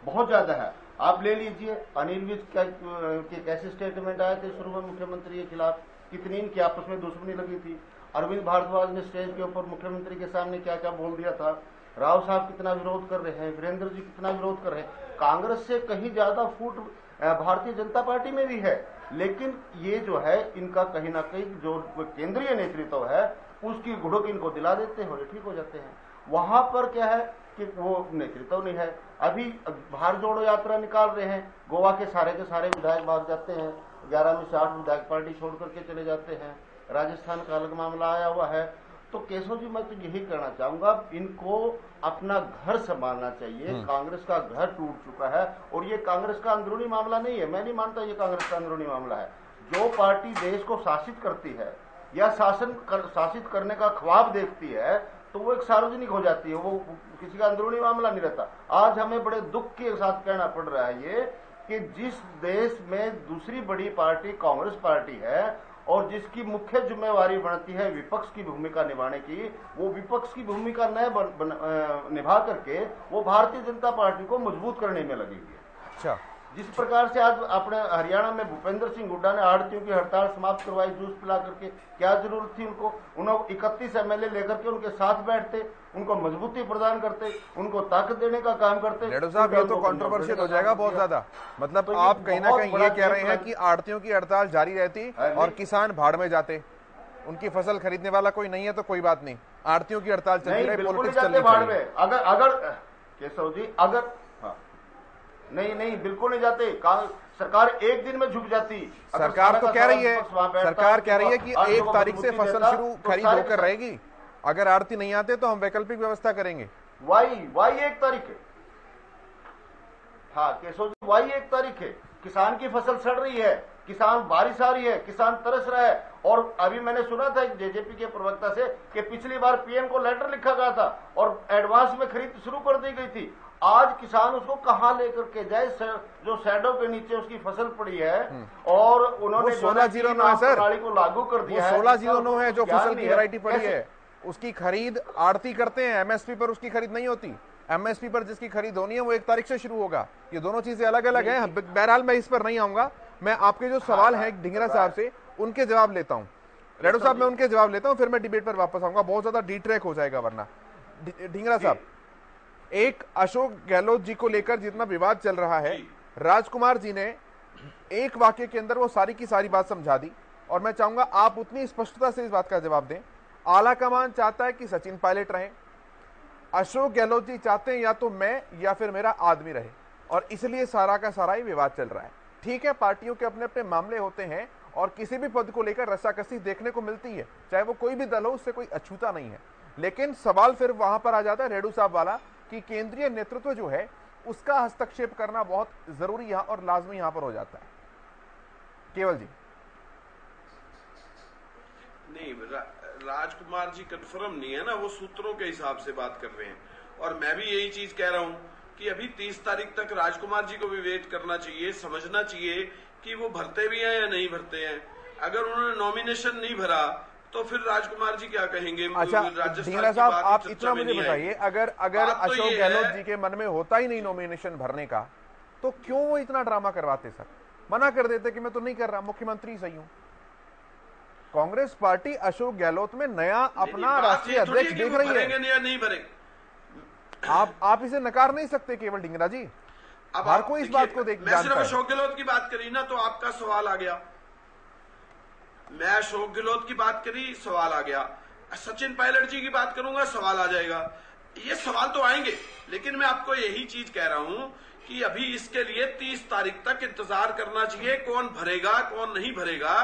बहुत ज्यादा है। आप ले लीजिए अनिल विज के कैसे स्टेटमेंट आए थे शुरू में मुख्यमंत्री के खिलाफ, कितनी इनकी आपस में दुश्मनी लगी थी। अरविंद भारद्वाज ने स्टेज के ऊपर मुख्यमंत्री के सामने क्या क्या बोल दिया था। राव साहब कितना विरोध कर रहे हैं, वीरेंद्र जी कितना विरोध कर रहे हैं। कांग्रेस से कहीं ज्यादा फूट भारतीय जनता पार्टी में भी है। लेकिन ये जो है इनका कहीं ना कहीं जो केंद्रीय नेतृत्व है उसकी घुड़क इनको दिला देते हैं और ठीक हो जाते हैं। वहां पर क्या है कि वो नेतृत्व नहीं है। अभी भारत जोड़ो यात्रा निकाल रहे हैं, गोवा के सारे विधायक भाग जाते हैं, 11 में से 8 विधायक पार्टी छोड़ करके चले जाते हैं। राजस्थान का अलग मामला आया हुआ है। तो केशव जी, मैं तो यही कहना चाहूंगा, इनको अपना घर संभालना चाहिए। कांग्रेस का घर टूट चुका है, और ये कांग्रेस का अंदरूनी मामला नहीं है। मैं नहीं मानता ये कांग्रेस का अंदरूनी मामला है। जो पार्टी देश को शासित करती है या शासित करने का ख्वाब देखती है, तो वो एक सार्वजनिक हो जाती है, वो किसी का अंदरूनी मामला नहीं रहता। आज हमें बड़े दुख के साथ कहना पड़ रहा है ये कि जिस देश में दूसरी बड़ी पार्टी कांग्रेस पार्टी है, और जिसकी मुख्य जिम्मेवारी बनती है विपक्ष की भूमिका निभाने की, वो विपक्ष की भूमिका न निभा करके वो भारतीय जनता पार्टी को मजबूत करने में लगी हुई है। अच्छा, जिस प्रकार से आज अपने हरियाणा में भूपेंद्र सिंह हुड्डा ने आड़तियों की हड़ताल समाप्त करवाई, जूस पिला करके, क्या जरूरत थी उनको? उन्होंने 31 एमएलए लेकर के उनके साथ बैठते, उनको मजबूती प्रदान करते, उनको ताकत देने का काम करते। रेडो साहब, ये तो कंट्रोवर्शियल हो जाएगा बहुत ज्यादा। मतलब तो आप कहीं ना कहीं ये कह रहे हैं कि आड़तियों की हड़ताल जारी रहती और किसान भाड़ में जाते, उनकी फसल खरीदने वाला कोई नहीं है तो कोई बात नहीं, आड़तियों की हड़ताल चलती रहे, पॉलिटिक्स चलती रहे। अगर केशव जी, अगर नहीं बिल्कुल नहीं जाते। सरकार एक दिन में झुक जाती। सरकार तो कह रही है, सरकार कह रही है कि 1 तारीख से फसल शुरू खरीद होकर रहेगी। अगर आड़ती नहीं आते तो हम वैकल्पिक व्यवस्था करेंगे। वाई 1 तारीख है। हाँ केशव जी, वाई 1 तारीख है। किसान की फसल सड़ रही है, किसान, बारिश आ रही है, किसान तरस रहा है। और अभी मैंने सुना था एक जेजेपी के प्रवक्ता से कि पिछली बार पीएम को लेटर लिखा गया था और एडवांस में खरीद शुरू कर दी गई थी। आज किसान उसको कहां लेकर के जाए, जो शैडो के नीचे उसकी फसल पड़ी है, और उन्होंने 1609 है सर, प्रणाली को लागू कर दिया है। 1609 है जो फसल की वैरायटी पड़ी है, उसकी खरीद आड़ती करते हैं, एमएसपी पर उसकी खरीद नहीं होती। एमएसपी पर जिसकी खरीद होनी है वो 1 तारीख से शुरू होगा। ये दोनों चीजें अलग अलग हैं। बहरहाल मैं इस पर नहीं आऊंगा। मैं आपके जो सवाल है ढींगरा साहब से, उनके जवाब लेता हूं। रेडो साहब, मैं उनके जवाब लेता हूं, फिर मैं डिबेट पर वापस आऊंगा, बहुत ज्यादा डिट्रैक हो जाएगा वरना। ढींगरा साहब, एक अशोक गहलोत जी को लेकर जितना विवाद चल रहा है, राजकुमार जी ने एक वाक्य के अंदर वो सारी की सारी बात समझा दी, और मैं चाहूंगा आप उतनी स्पष्टता से इस बात का जवाब दें। आला कमान चाहता है कि सचिन पायलट रहे, अशोक गहलोत जी चाहते हैं या तो मैं या फिर मेरा आदमी रहे। और इसलिए सारा का सारा ही विवाद चल रहा है। ठीक है, पार्टियों के अपने अपने मामले होते हैं और किसी भी पद को लेकर रस्साकसी देखने को मिलती है, चाहे वो कोई भी दल हो, उससे कोई अछूता नहीं है। लेकिन सवाल फिर वहां पर आ जाता है रेडू साहब वाला कि केंद्रीय नेतृत्व जो है उसका हस्तक्षेप करना बहुत जरूरी यहां और लाजमी यहां पर हो जाता है। केवल जी नहीं, राजकुमार जी कंफर्म नहीं है ना, वो सूत्रों के हिसाब से बात कर रहे हैं। और मैं भी यही चीज कह रहा हूं कि अभी 30 तारीख तक राजकुमार जी को भी वेट करना चाहिए, समझना चाहिए कि वो भरते भी हैं या नहीं भरते हैं। अगर उन्होंने नॉमिनेशन नहीं भरा तो फिर राजकुमार जी क्या कहेंगे? अच्छा ढींगरा साहब, आप इतना मुझे बताइए, अगर अशोक गहलोत जी के मन में होता ही नहीं नॉमिनेशन भरने का, तो क्यों वो इतना ड्रामा करवाते? सर मना कर देते कि मैं तो नहीं कर रहा, मुख्यमंत्री सही हूं। कांग्रेस पार्टी अशोक गहलोत में नया अपना राष्ट्रीय अध्यक्ष देख रही है, नहीं भरेंगे। आप इसे नकार नहीं सकते केवल ढींगरा जी। अब हर कोई इस बात को देख मैं सिर्फ अशोक गहलोत की बात करी ना तो आपका सवाल आ गया। मैं अशोक गहलोत की बात करी, सवाल आ गया। सचिन पायलट जी की बात करूंगा, सवाल आ जाएगा। ये सवाल तो आएंगे, लेकिन मैं आपको यही चीज कह रहा हूं कि अभी इसके लिए 30 तारीख तक इंतजार करना चाहिए। कौन भरेगा कौन नहीं भरेगा,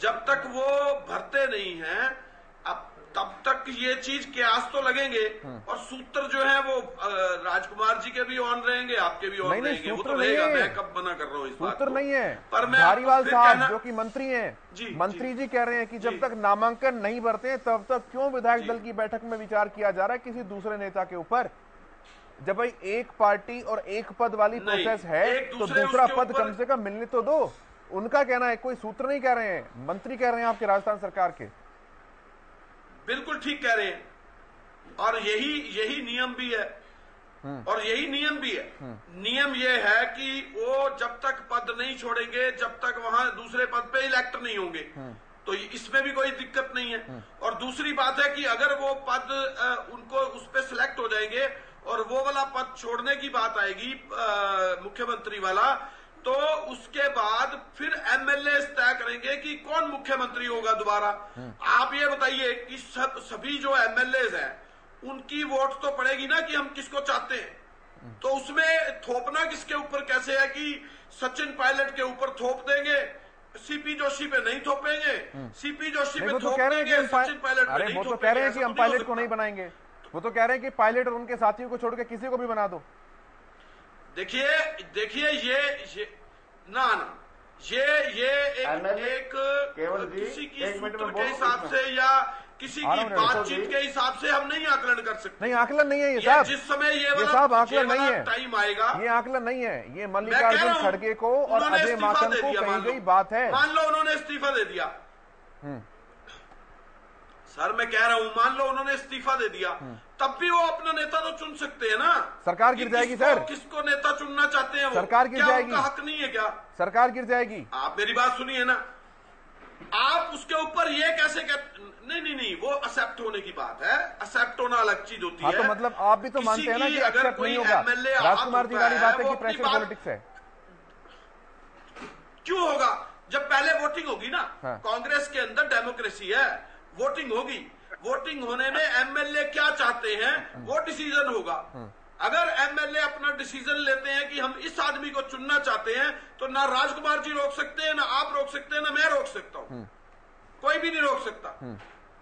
जब तक वो भरते नहीं हैं अब तब तक ये चीज क्यास तो लगेंगे। और सूत्र जो है वो राजकुमार जी के भी ऑन रहेंगे, आपके भी ऑन रहेंगे, वो तो रहेगा। मैं कब मना कर रहा हूँ इस बात को। सूत्र नहीं है, पर मैं धारीवाल साहब जो कि मंत्री हैं, मंत्री जी कह रहे हैं कि जब तक नामांकन नहीं भरते हैं तब तक क्यों विधायक दल की बैठक में विचार किया जा रहा है किसी दूसरे नेता के ऊपर? जब भाई एक पार्टी और एक पद वाली प्रोसेस है तो दूसरा पद कम से कम मिलने तो दो। उनका कहना है, कोई सूत्र नहीं कह रहे हैं, मंत्री कह रहे हैं आपके राजस्थान सरकार के। बिल्कुल ठीक कह रहे हैं, और यही नियम भी है, और यही नियम भी है। नियम यह है कि वो जब तक पद नहीं छोड़ेंगे, जब तक वहां दूसरे पद पे इलेक्ट नहीं होंगे, तो इसमें भी कोई दिक्कत नहीं है। और दूसरी बात है कि अगर वो पद उनको उस पे सिलेक्ट हो जाएंगे और वो वाला पद छोड़ने की बात आएगी मुख्यमंत्री वाला, तो उसके बाद फिर एमएलए तय करेंगे कि कौन मुख्यमंत्री होगा दोबारा। आप ये बताइए कि सभी जो एमएलए हैं उनकी वोट तो पड़ेगी ना कि हम किसको चाहते हैं। तो उसमें थोपना किसके ऊपर कैसे है कि सचिन पायलट के ऊपर थोप देंगे, सीपी जोशी पे नहीं थोपेंगे, सीपी जोशी पे थोप देंगे, सचिन पायलट पे नहीं थोपेंगे। वो तो कह रहे हैं कि हम पायलट को नहीं बनाएंगे, वो तो कह रहे हैं कि पायलट और उनके साथियों को छोड़ के किसी को भी बना दो। देखिए ये ना ये एक किसी की सूत्र के हिसाब से या किसी की बातचीत के हिसाब से हम नहीं आकलन कर सकते। नहीं, आकलन नहीं है ये साहब। जिस समय ये साहब आकलन नहीं है, टाइम आएगा, ये आकलन नहीं है, ये मल्लिकार्जुन खड़गे को और अजय माकन को कही गई बात है। मान लो उन्होंने इस्तीफा दे दिया, सर मैं कह रहा हूं मान लो उन्होंने इस्तीफा दे दिया, तब भी वो अपना नेता तो चुन सकते हैं ना। सरकार गिर जाएगी सर। किसको नेता चुनना चाहते हैं वो? सरकार गिर जाएगी। उनका हक नहीं है क्या? सरकार गिर जाएगी। आप मेरी बात सुनिए ना, आप उसके ऊपर ये कैसे नहीं, वो एक्सेप्ट होने की बात है। एक्सेप्ट होना अलग चीज होती है। तो मतलब आप भी तो मानते हैं ना कि एक्सेप्ट नहीं होगा। राजकुमार जी वाली बात है कि प्रेशर पॉलिटिक्स है। क्यों होगा? जब पहले वोटिंग होगी ना, कांग्रेस के अंदर डेमोक्रेसी है, वोटिंग होगी, वोटिंग होने में एमएलए क्या चाहते हैं वो डिसीजन होगा। अगर एमएलए अपना डिसीजन लेते हैं कि हम इस आदमी को चुनना चाहते हैं, तो ना राजकुमार जी रोक सकते हैं, ना आप रोक सकते हैं, ना मैं रोक सकता हूं, कोई भी नहीं रोक सकता।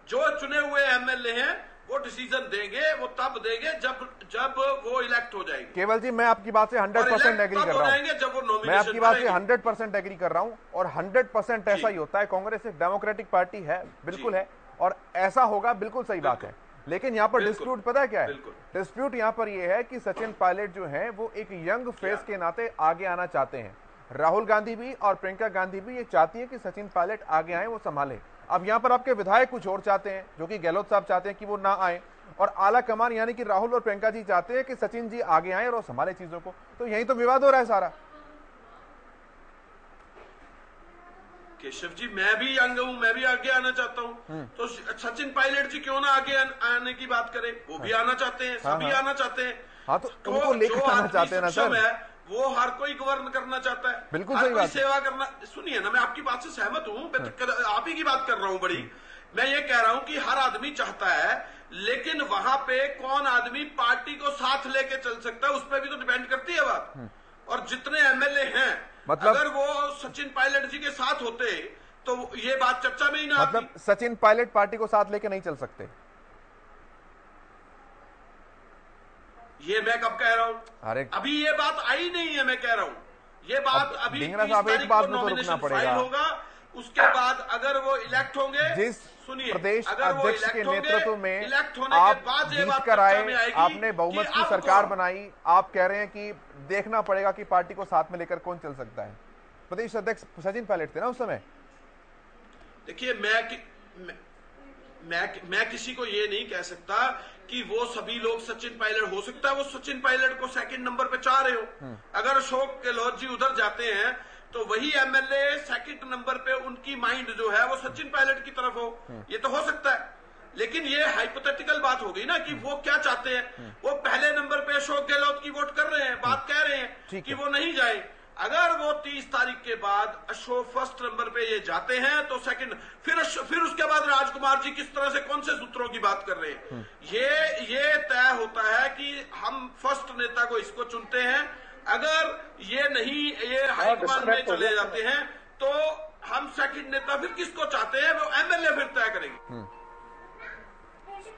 जो चुने हुए एमएलए हैं वो डिसीजन देंगे, वो तब देंगे जब वो इलेक्ट हो जाएंगे। केवल जी मैं आपकी बात से 100% एग्री कर रहा हूं। मैं आपकी बात से 100% एग्री कर रहा हूं और 100% ऐसा ही होता है। कांग्रेस एक डेमोक्रेटिक पार्टी है, बिल्कुल है, और ऐसा होगा, बिल्कुल सही बात है। लेकिन यहाँ पर डिस्प्यूट पता है क्या है? डिस्प्यूट यहाँ पर ये है कि सचिन पायलट जो है वो एक यंग फेस के नाते आगे आना चाहते हैं। राहुल गांधी भी और प्रियंका गांधी भी ये चाहती है कि सचिन पायलट आगे आए, वो संभाले। अब यहाँ पर आपके विधायक कुछ और चाहते हैं, जो कि गहलोत साहब चाहते हैं कि वो ना आए, और आला कमान यानी कि राहुल और प्रियंका जी चाहते हैं कि सचिन जी आगे आए और वो संभाले चीजों को। तो यही तो विवाद हो रहा है सारा। केशव जी मैं भी यंग हूं, मैं भी आगे आना चाहता हूं, तो सचिन पायलट जी क्यों ना आगे आने की बात करें? वो भी आना चाहते हैं, सभी आना चाहते हैं। हाँ, तो उनको लेकर आना चाहते हैं ना सर। वो हर कोई गवर्न करना चाहता है, बिल्कुल हर सही कोई बात। सेवा करना। सुनिए ना, मैं आपकी बात से सहमत हूं, आप ही की बात कर रहा हूं बड़ी। मैं ये कह रहा हूं कि हर आदमी चाहता है, लेकिन वहां पे कौन आदमी पार्टी को साथ लेके चल सकता है उस पर भी तो डिपेंड करती है बात। जितने एमएलए हैं, मतलब अगर वो सचिन पायलट जी के साथ होते तो ये बात चर्चा में ही ना मतलब सचिन पायलट पार्टी को साथ लेके नहीं चल सकते? ये मैं कब कह रहा हूं? अरे अभी ये बात आई नहीं है, मैं कह रहा हूं ये बात अभी 30 तारीख को नॉमिनेशन फाइल होगा, उसके बाद अगर वो इलेक्ट होंगे, जिस सुनिए, प्रदेश अगर वो अध्यक्ष के इलेक्ट नेतृत्व होंगे, में इलेक्ट होने आप के बाद ये जीत बात कर चर्चा आए, में आएगी आपने बहुमत कि की अब सरकार कौन? बनाई, आप कह रहे हैं कि देखना पड़ेगा कि पार्टी को साथ में लेकर कौन चल सकता है। प्रदेश अध्यक्ष सचिन पायलट थे ना उस समय। देखिए मैं किसी को ये नहीं कह सकता कि वो सभी लोग सचिन पायलट, हो सकता है वो सचिन पायलट को सेकंड नंबर पे चाह रहे हो। अगर अशोक गहलोत जी उधर जाते हैं तो वही एमएलए सेकंड नंबर पे उनकी माइंड जो है वो सचिन पायलट की तरफ हो, ये तो हो सकता है। लेकिन ये हाइपोथेटिकल बात हो गई ना कि वो क्या चाहते हैं। वो पहले नंबर पे अशोक गहलोत की वोट कर रहे हैं, बात कह रहे हैं कि वो नहीं जाए। अगर वो 30 तारीख के बाद अशोक फर्स्ट नंबर पे ये जाते हैं तो सेकंड, फिर उसके बाद राजकुमार जी किस तरह से, कौन से सूत्रों की बात कर रहे हैं, ये तय होता है कि हम फर्स्ट नेता को इसको चुनते हैं। अगर ये नहीं, ये हाईकमान में चले जाते हैं तो हम सेकंड नेता फिर किसको चाहते हैं वो एमएलए फिर तय करेंगे।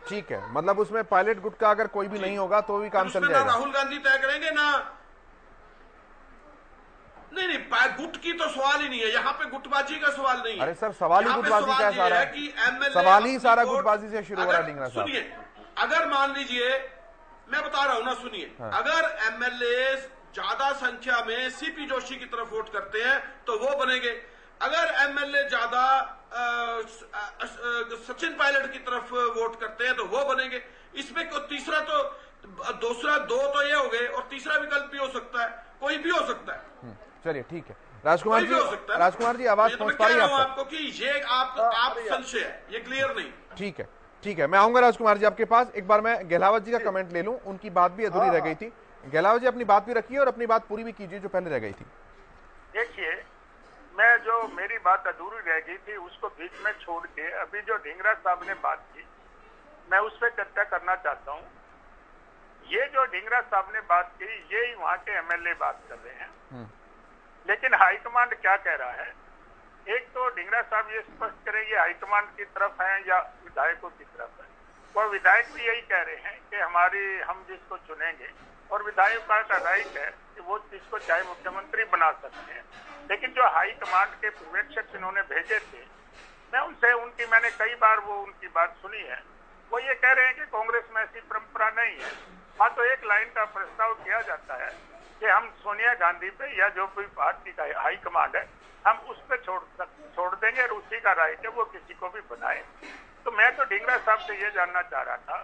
ठीक है, मतलब उसमें पायलट गुट का अगर कोई भी नहीं होगा तो भी काम चल जाएगा। राहुल गांधी तय करेंगे ना, नहीं गुट की तो सवाल ही नहीं है यहाँ पे, गुटबाजी का सवाल नहीं है। अरे सर सवाल ही गुटबाजी का सारा है कि एमएलए, सवाल ही सारा गुटबाजी से शुरू हो रहा है। ढींगरा साहब सुनिए, अगर मान लीजिए, मैं बता रहा हूं ना, सुनिए, अगर एमएलए ज्यादा संख्या में सीपी जोशी की तरफ वोट करते हैं तो वो बनेंगे। अगर एमएलए ज्यादा सचिन पायलट की तरफ वोट करते हैं तो वो बनेंगे। इसमें तीसरा तो, दूसरा दो तो ये हो गए और तीसरा विकल्प भी हो सकता है, कोई भी हो सकता है। चलिए ठीक है, राजकुमार जी आवाज पहुंच पा रही है आपको कि ये आप संशय है, ये क्लियर नहीं। ठीक है, मैं आऊंगा राजकुमार जी आपके पास। एक बार मैं गहलावत जी का कमेंट ले लूं, उनकी बात भी अधूरी रह गई थी। गहलावत जी अपनी बात भी रखिए और अपनी बात पूरी भी कीजिए जो पहले रह गई थी। देखिए, मैं जो मेरी बात अधूरी रह गई थी उसको बीच में छोड़ के अभी जो ढींगरा साहब ने बात की, मैं उस पर चर्चा करना चाहता हूँ। ये जो ढींगरा साहब ने बात की, ये ही वहाँ के एमएलए बात कर रहे हैं, लेकिन हाईकमांड क्या कह रहा है? एक तो ढींगरा साहब ये स्पष्ट करें ये हाईकमांड की तरफ है या विधायकों की तरफ है। और विधायक भी यही कह रहे हैं कि हम जिसको चुनेंगे, और विधायकों का राइट है कि वो जिसको चाहे मुख्यमंत्री बना सकते हैं। लेकिन जो हाईकमांड के पर्यवेक्षक इन्होंने भेजे थे, मैंने कई बार वो उनकी बात सुनी है। वो ये कह रहे हैं कि कांग्रेस में ऐसी परंपरा नहीं है। हाँ, तो एक लाइन का प्रस्ताव किया जाता है कि हम सोनिया गांधी पे या जो कोई पार्टी का हाईकमांड है हम उस पे छोड़ देंगे और उसी का राइट है वो किसी को भी बनाए। तो मैं तो ढींगरा साहब से ये जानना चाह रहा था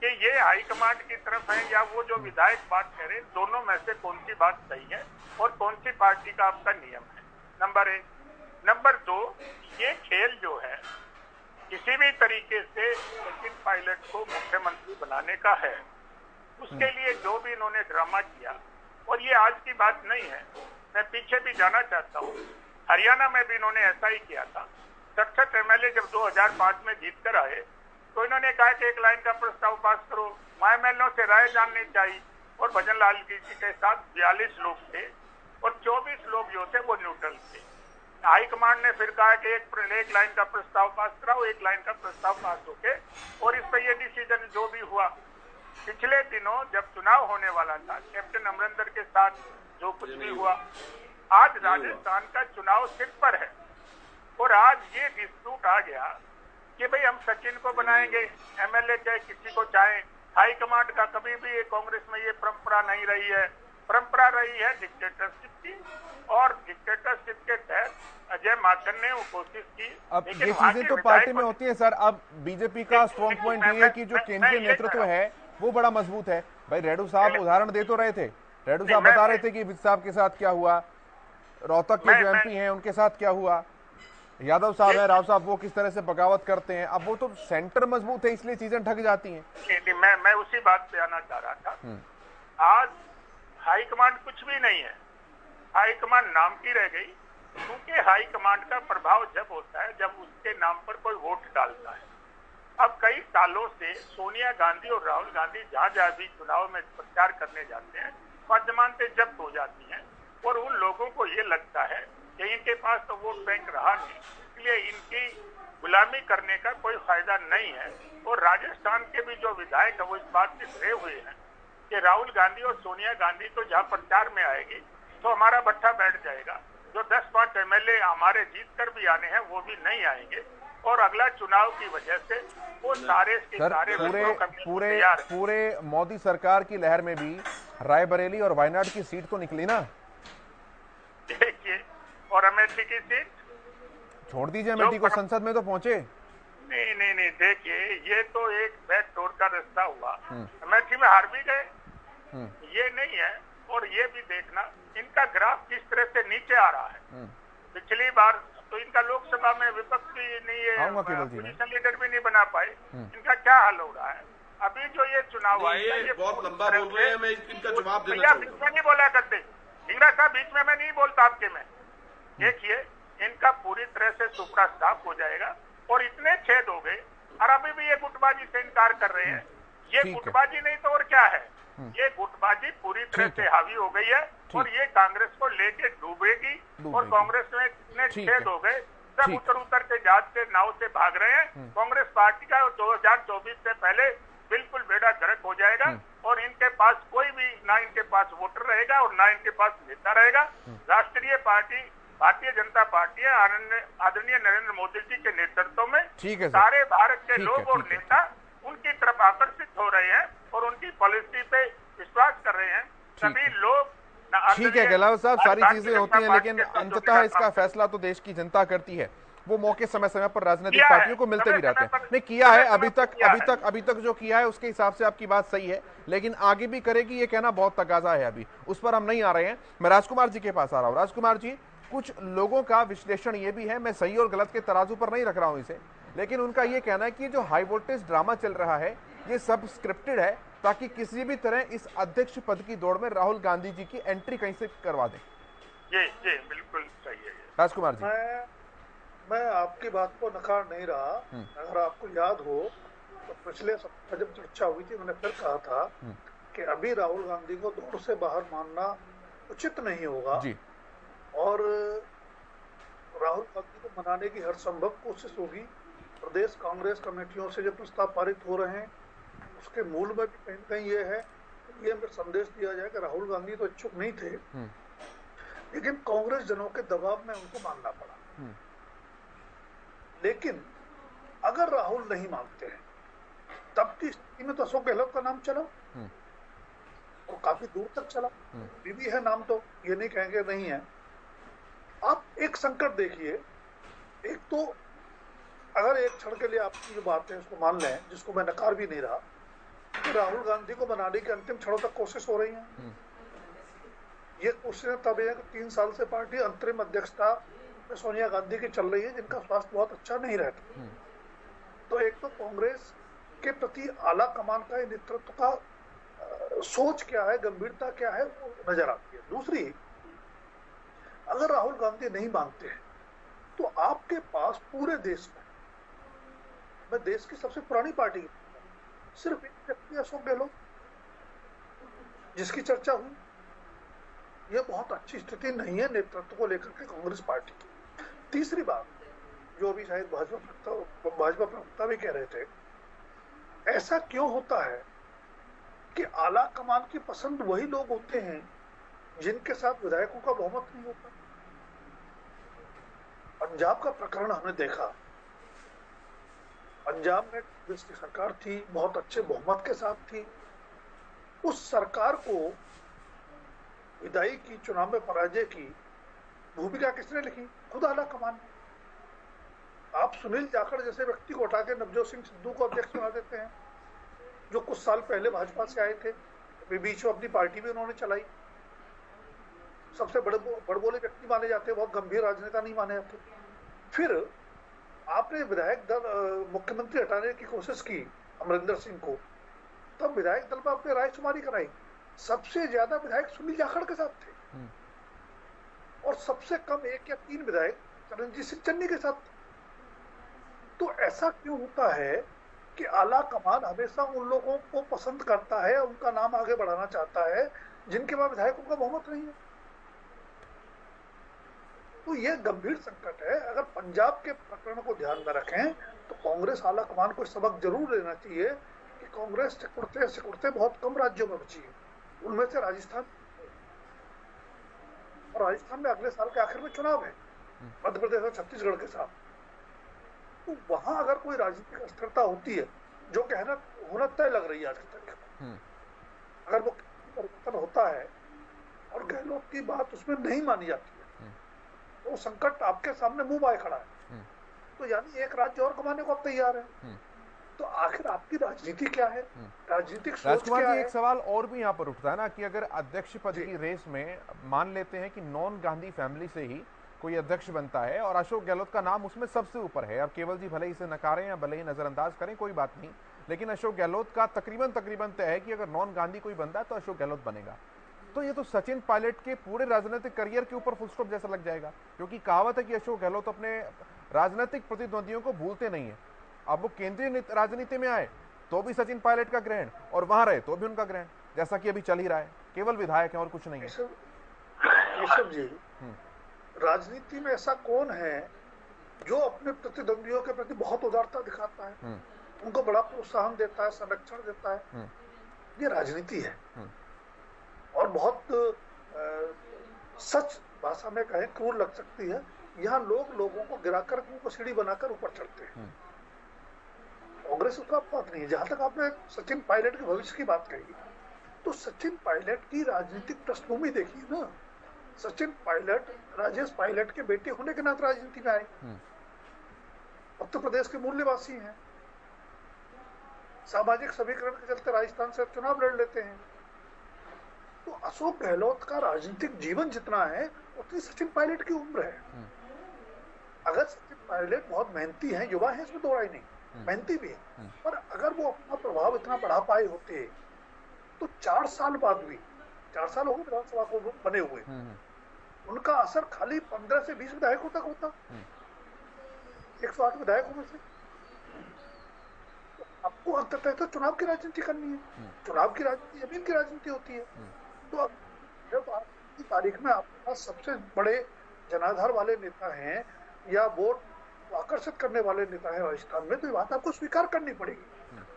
कि ये हाईकमांड की तरफ है या वो जो विधायक बात करें, दोनों में से कौन सी बात सही है और कौन सी पार्टी का आपका नियम है, नंबर 1। नंबर 2, ये खेल जो है किसी भी तरीके से सचिन पायलट को मुख्यमंत्री बनाने का है, उसके लिए जो भी इन्होंने ड्रामा किया, और ये आज की बात नहीं है, मैं पीछे भी जाना चाहता हूँ। हरियाणा में भी इन्होंने ऐसा ही किया था। 67 एमएलए जब 2005 में जीत कर आए तो इन्होंने कहा कि एक लाइन का प्रस्ताव पास करो, एमएलए से राय जाननी चाहिए, और भजन लाल जी के साथ 42 लोग थे और 24 लोग जो थे वो न्यूट्रल थे। हाईकमांड ने फिर कहा कि एक लाइन का प्रस्ताव पास कराओ, एक लाइन का प्रस्ताव पास होके, और इस पर ये डिसीजन जो भी हुआ। पिछले दिनों जब चुनाव होने वाला था, कैप्टन अमरिंदर के साथ जो कुछ भी हुआ, आज राजस्थान का चुनाव सिर पर है और आज ये डिस्प्यूट आ गया कि भाई हम सचिन को बनाएंगे एमएलए, चाहे किसी को चाहे। हाईकमांड का कभी भी कांग्रेस में ये परंपरा नहीं रही है। परंपरा रही है डिक्टेटरशिप की, और डिक्टेटरशिप के तहत अजय माकन ने वो कोशिश की। अब ये चीजें तो पार्टी में होती है सर। अब बीजेपी का स्ट्रॉन्ग पॉइंट ये है कि जो केंद्रीय नेतृत्व है वो बड़ा मजबूत है। भाई रेड्डू साहब उदाहरण दे तो रहे थे, रेड्डू साहब बता रहे थे कि विज साहब के साथ क्या हुआ, रोहतक के जो एमपी हैं उनके साथ क्या हुआ, यादव साहब है, राव साहब, वो किस तरह से बगावत करते हैं। अब वो तो सेंटर मजबूत है इसलिए चीजें ढक जाती हैं। मैं उसी बात पे आना चाह रहा था। आज हाईकमांड कुछ भी नहीं है, हाईकमांड नाम की रह गई, क्योंकि हाईकमांड का प्रभाव जब होता है जब उसके नाम पर कोई वोट डालता है। अब कई सालों से सोनिया गांधी और राहुल गांधी जहां जहां भी चुनाव में प्रचार करने जाते हैं, वर्तमान से जब्त हो जाती हैं। लोगों को ये लगता है कि इनके पास तो वोट बैंक रहा नहीं, इसलिए इनकी गुलामी करने का कोई फायदा नहीं है। और राजस्थान के भी जो विधायक है वो इस बात से डरे हुए हैं कि राहुल गांधी और सोनिया गांधी तो जहां प्रचार में आएगी तो हमारा भट्ठा बैठ जाएगा, जो 10-5 MLA हमारे जीत कर भी आने हैं वो भी नहीं आएंगे, और अगला चुनाव की वजह से वो सारे के सारे पूरे मोदी सरकार की लहर में भी रायबरेली और वायनाड की सीट तो निकली ना। देखिए, और अमेठी की सीट छोड़ दीजिए, अमेठी को संसद में तो पहुंचे नहीं, देखिए ये तो एक बैक डोर का रास्ता हुआ, अमेठी में हार भी गए, ये नहीं है। और ये भी देखना इनका ग्राफ किस तरह से नीचे आ रहा है। पिछली बार तो इनका लोकसभा में विपक्ष भी नहीं है, अपोजिशन लीडर भी नहीं बना पाए, इनका क्या हाल हो रहा है। अभी जो ये चुनाव आए ये बहुत लंबा बोल रहे हैं, मैं इनका जवाब देना भैया बीच में नहीं बोला करते, ढींगरा साहब बीच में मैं नहीं बोलता आपके में। देखिए इनका पूरी तरह से सुपड़ा साफ हो जाएगा और इतने छेद हो गए, और अभी भी ये गुटबाजी से इनकार कर रहे हैं। ये गुटबाजी नहीं तो और क्या है, ये गुटबाजी पूरी तरह से हावी हो गई है और ये कांग्रेस को लेके डूबेगी। और कांग्रेस में इतने छेद हो गए, सब उतर के जहाज से नाव से भाग रहे हैं। कांग्रेस पार्टी का 2024 से पहले बिल्कुल बेड़ा गर्क हो जाएगा और इनके पास कोई भी ना इनके पास वोटर रहेगा और ना इनके पास नेता रहेगा। राष्ट्रीय पार्टी भारतीय जनता पार्टी है, आदरणीय नरेंद्र मोदी जी के नेतृत्व में सारे भारत के लोग और नेता उनकी तरफ आकर्षित हो रहे हैं और उनकी पॉलिसी पे विश्वास कर रहे हैं। सभी लोग ठीक है गहलोत साहब, सारी चीजें होती हैं, लेकिन अंततः इसका फैसला तो देश की जनता करती है। वो मौके समय समय पर राजनीतिक पार्टियों को मिलते भी रहते हैं। नहीं किया है अभी तक जो किया है उसके हिसाब से आपकी बात सही है, लेकिन आगे भी करेगी ये कहना बहुत तकाजा है। अभी उस पर हम नहीं आ रहे हैं। मैं राजकुमार जी के पास आ रहा हूँ। राजकुमार जी, कुछ लोगों का विश्लेषण ये भी है, मैं सही और गलत के तराजू पर नहीं रख रहा हूं इसे, लेकिन उनका ये कहना है कि जो हाई वोल्टेज ड्रामा चल रहा है ये सब स्क्रिप्टेड है ताकि किसी भी तरह इस अध्यक्ष पद की दौड़ में राहुल गांधी जी की एंट्री कहीं से करवा दें। जी बिल्कुल सही है राजकुमार जी। मैं आपकी बात को नकार नहीं रहा। अगर आपको याद हो तो पिछले सप्ताह जब चर्चा हुई थी मैंने फिर कहा था कि अभी राहुल गांधी को दौड़ से बाहर मानना उचित नहीं होगा जी। और राहुल गांधी को मनाने की हर संभव कोशिश होगी। प्रदेश कांग्रेस कमेटियों से जो प्रस्ताव पारित हो रहे हैं उसके मूल में भी कहीं न कहीं ये है, ये संदेश दिया जाए कि राहुल गांधी तो इच्छुक नहीं थे, लेकिन कांग्रेस जनों के दबाव में उनको मानना पड़ा। लेकिन अगर राहुल नहीं मानते हैं तब की स्थिति में तो अशोक गहलोत का नाम चला और काफी दूर तक चला। भी है नाम, तो ये नहीं कहेंगे नहीं है। आप एक संकट देखिए, एक तो अगर एक क्षण के लिए आपकी जो बात है उसको मान लें, जिसको मैं नकार भी नहीं रहा, कि राहुल गांधी को बनाने की अंतिम क्षणों तक कोशिश हो रही है। ये कोशिशें तब है कि 3 साल से पार्टी अंतरिम अध्यक्षता में सोनिया गांधी की चल रही है, जिनका स्वास्थ्य बहुत अच्छा नहीं रहता। तो एक तो कांग्रेस के प्रति आला कमान का नेतृत्व का सोच क्या है, गंभीरता क्या है, वो नजर आती है। दूसरी, अगर राहुल गांधी नहीं मानते हैं तो आपके पास पूरे देश में, मैं देश की सबसे पुरानी पार्टी सिर्फ एक व्यक्ति अशोक गहलोत जिसकी चर्चा हुई, यह बहुत अच्छी स्थिति नहीं है नेतृत्व को लेकर के कांग्रेस पार्टी की। तीसरी बात, जो अभी शायद भाजपा प्रवक्ता भी कह रहे थे, ऐसा क्यों होता है कि आला कमान की पसंद वही लोग होते हैं जिनके साथ विधायकों का बहुमत नहीं होता। पंजाब का प्रकरण हमने देखा, पंजाब में कांग्रेस की सरकार थी, बहुत अच्छे बहुमत के साथ थी। उस सरकार को विदाई की, चुनाव में पराजय की भूमिका किसने लिखी? खुद आला कमान ने। आप सुनील जाखड़ जैसे व्यक्ति को उठा के नवजोत सिंह सिद्धू को अध्यक्ष बना देते हैं, जो कुछ साल पहले भाजपा से आए थे, बीच में अपनी पार्टी भी उन्होंने चलाई। सबसे बड़बोले व्यक्ति माने जाते, बहुत गंभीर राजनेता नहीं माने जाते। फिर आपने विधायक दल मुख्यमंत्री हटाने की कोशिश की अमरिंदर सिंह को, तब विधायक दल में आपने रायशुमारी कराई। सबसे ज्यादा विधायक सुनील जाखड़ के साथ थे और सबसे कम 1 या 3 विधायक चरणजीत सिंह चन्नी के साथ थे। तो ऐसा क्यों होता है कि आला कमान हमेशा उन लोगों को पसंद करता है, उनका नाम आगे बढ़ाना चाहता है जिनके पास विधायकों का बहुमत नहीं है? तो ये गंभीर संकट है। अगर पंजाब के प्रकरण को ध्यान में रखें तो कांग्रेस आलाकमान को सबक जरूर लेना चाहिए कि कांग्रेस सिकुड़ते सिकुड़ते बहुत कम राज्यों में बची है, उनमें से राजस्थान, और राजस्थान में अगले साल के आखिर में चुनाव है मध्य प्रदेश और छत्तीसगढ़ के साथ। तो वहां अगर कोई राजनीतिक अस्थिरता होती है, जो कहना होना तय लग रही है आज की तारीख में, अगर वो परिवर्तन होता है और गहलोत की बात उसमें नहीं मानी जाती है, तो संकट आपके सामने मुंह बाए खड़ा है। तो यानी एक राज्य और कमाने को आप तैयार हैं। तो आखिर आपकी राजनीति क्या है, राजनीतिक सोच राजकुमार क्या जी, है? एक सवाल और भी यहाँ पर उठता है ना कि अगर अध्यक्ष पद की रेस में मान लेते हैं कि नॉन गांधी फैमिली से ही कोई अध्यक्ष बनता है और अशोक गहलोत का नाम उसमें सबसे ऊपर है, अब केवल जी भले ही इसे नकारें या भले ही नजरअंदाज करें कोई बात नहीं, लेकिन अशोक गहलोत का तकरीबन तय है कि अगर नॉन गांधी कोई बनता है तो अशोक गहलोत बनेगा। तो ये तो सचिन पायलट के पूरे राजनीतिक करियर के ऊपर फुल स्टॉप जैसा लग जाएगा, क्योंकि कहावत है कि अशोक गहलोत अपने राजनीतिक प्रतिद्वंदियों को भूलते नहीं है। अब वो केंद्रीय राजनीति में आए तो भी सचिन पायलट का ग्रहण, और वहां रहे तो भी उनका ग्रहण, जैसा कि अभी चल ही रहा है, केवल विधायक है और कुछ नहीं है। केशव जी, राजनीति में ऐसा कौन है जो अपने प्रतिद्वंदियों के प्रति बहुत उदारता दिखाता है, उनको बड़ा प्रोत्साहन देता है, संरक्षण देता है? ये राजनीति है। और बहुत सच भाषा में कहें क्रूर लग सकती है, यहाँ लोग लोगों को गिराकर उनको सीढ़ी बनाकर ऊपर चढ़ते हैं। कांग्रेस उसका बात नहीं है। जहां तक आपने सचिन पायलट के भविष्य की बात कही, तो सचिन पायलट की राजनीतिक पृष्ठभूमि देखिए ना। सचिन पायलट राजेश पायलट के बेटे होने के नाते राजनीति में आए, उत्तर प्रदेश के मूल निवासी हैं, सामाजिक समीकरण के चलते राजस्थान से चुनाव लड़ लेते हैं। तो अशोक गहलोत का राजनीतिक जीवन जितना है उतनी सचिन पायलट की उम्र है। अगर सचिन पायलट बहुत मेहनती हैं, युवा है, इसमें दो राय नहीं, मेहनती भी है, पर अगर वो अपना प्रभाव इतना बढ़ा पाए होते तो 4 साल बाद भी, 4 साल हो गए विधानसभा को बने हुए, उनका असर खाली 15 से 20 विधायकों तक होता, 108 विधायकों में से। तो आपको अंततः तो चुनाव की राजनीति करनी है, चुनाव की राजनीति जमीन की राजनीति होती है। तो जब आज की तारीख में आपके पास सबसे बड़े जनाधार वाले नेता हैं या वोट आकर्षित करने वाले नेता है राजस्थान में, तो ये बात आपको स्वीकार करनी पड़ेगी।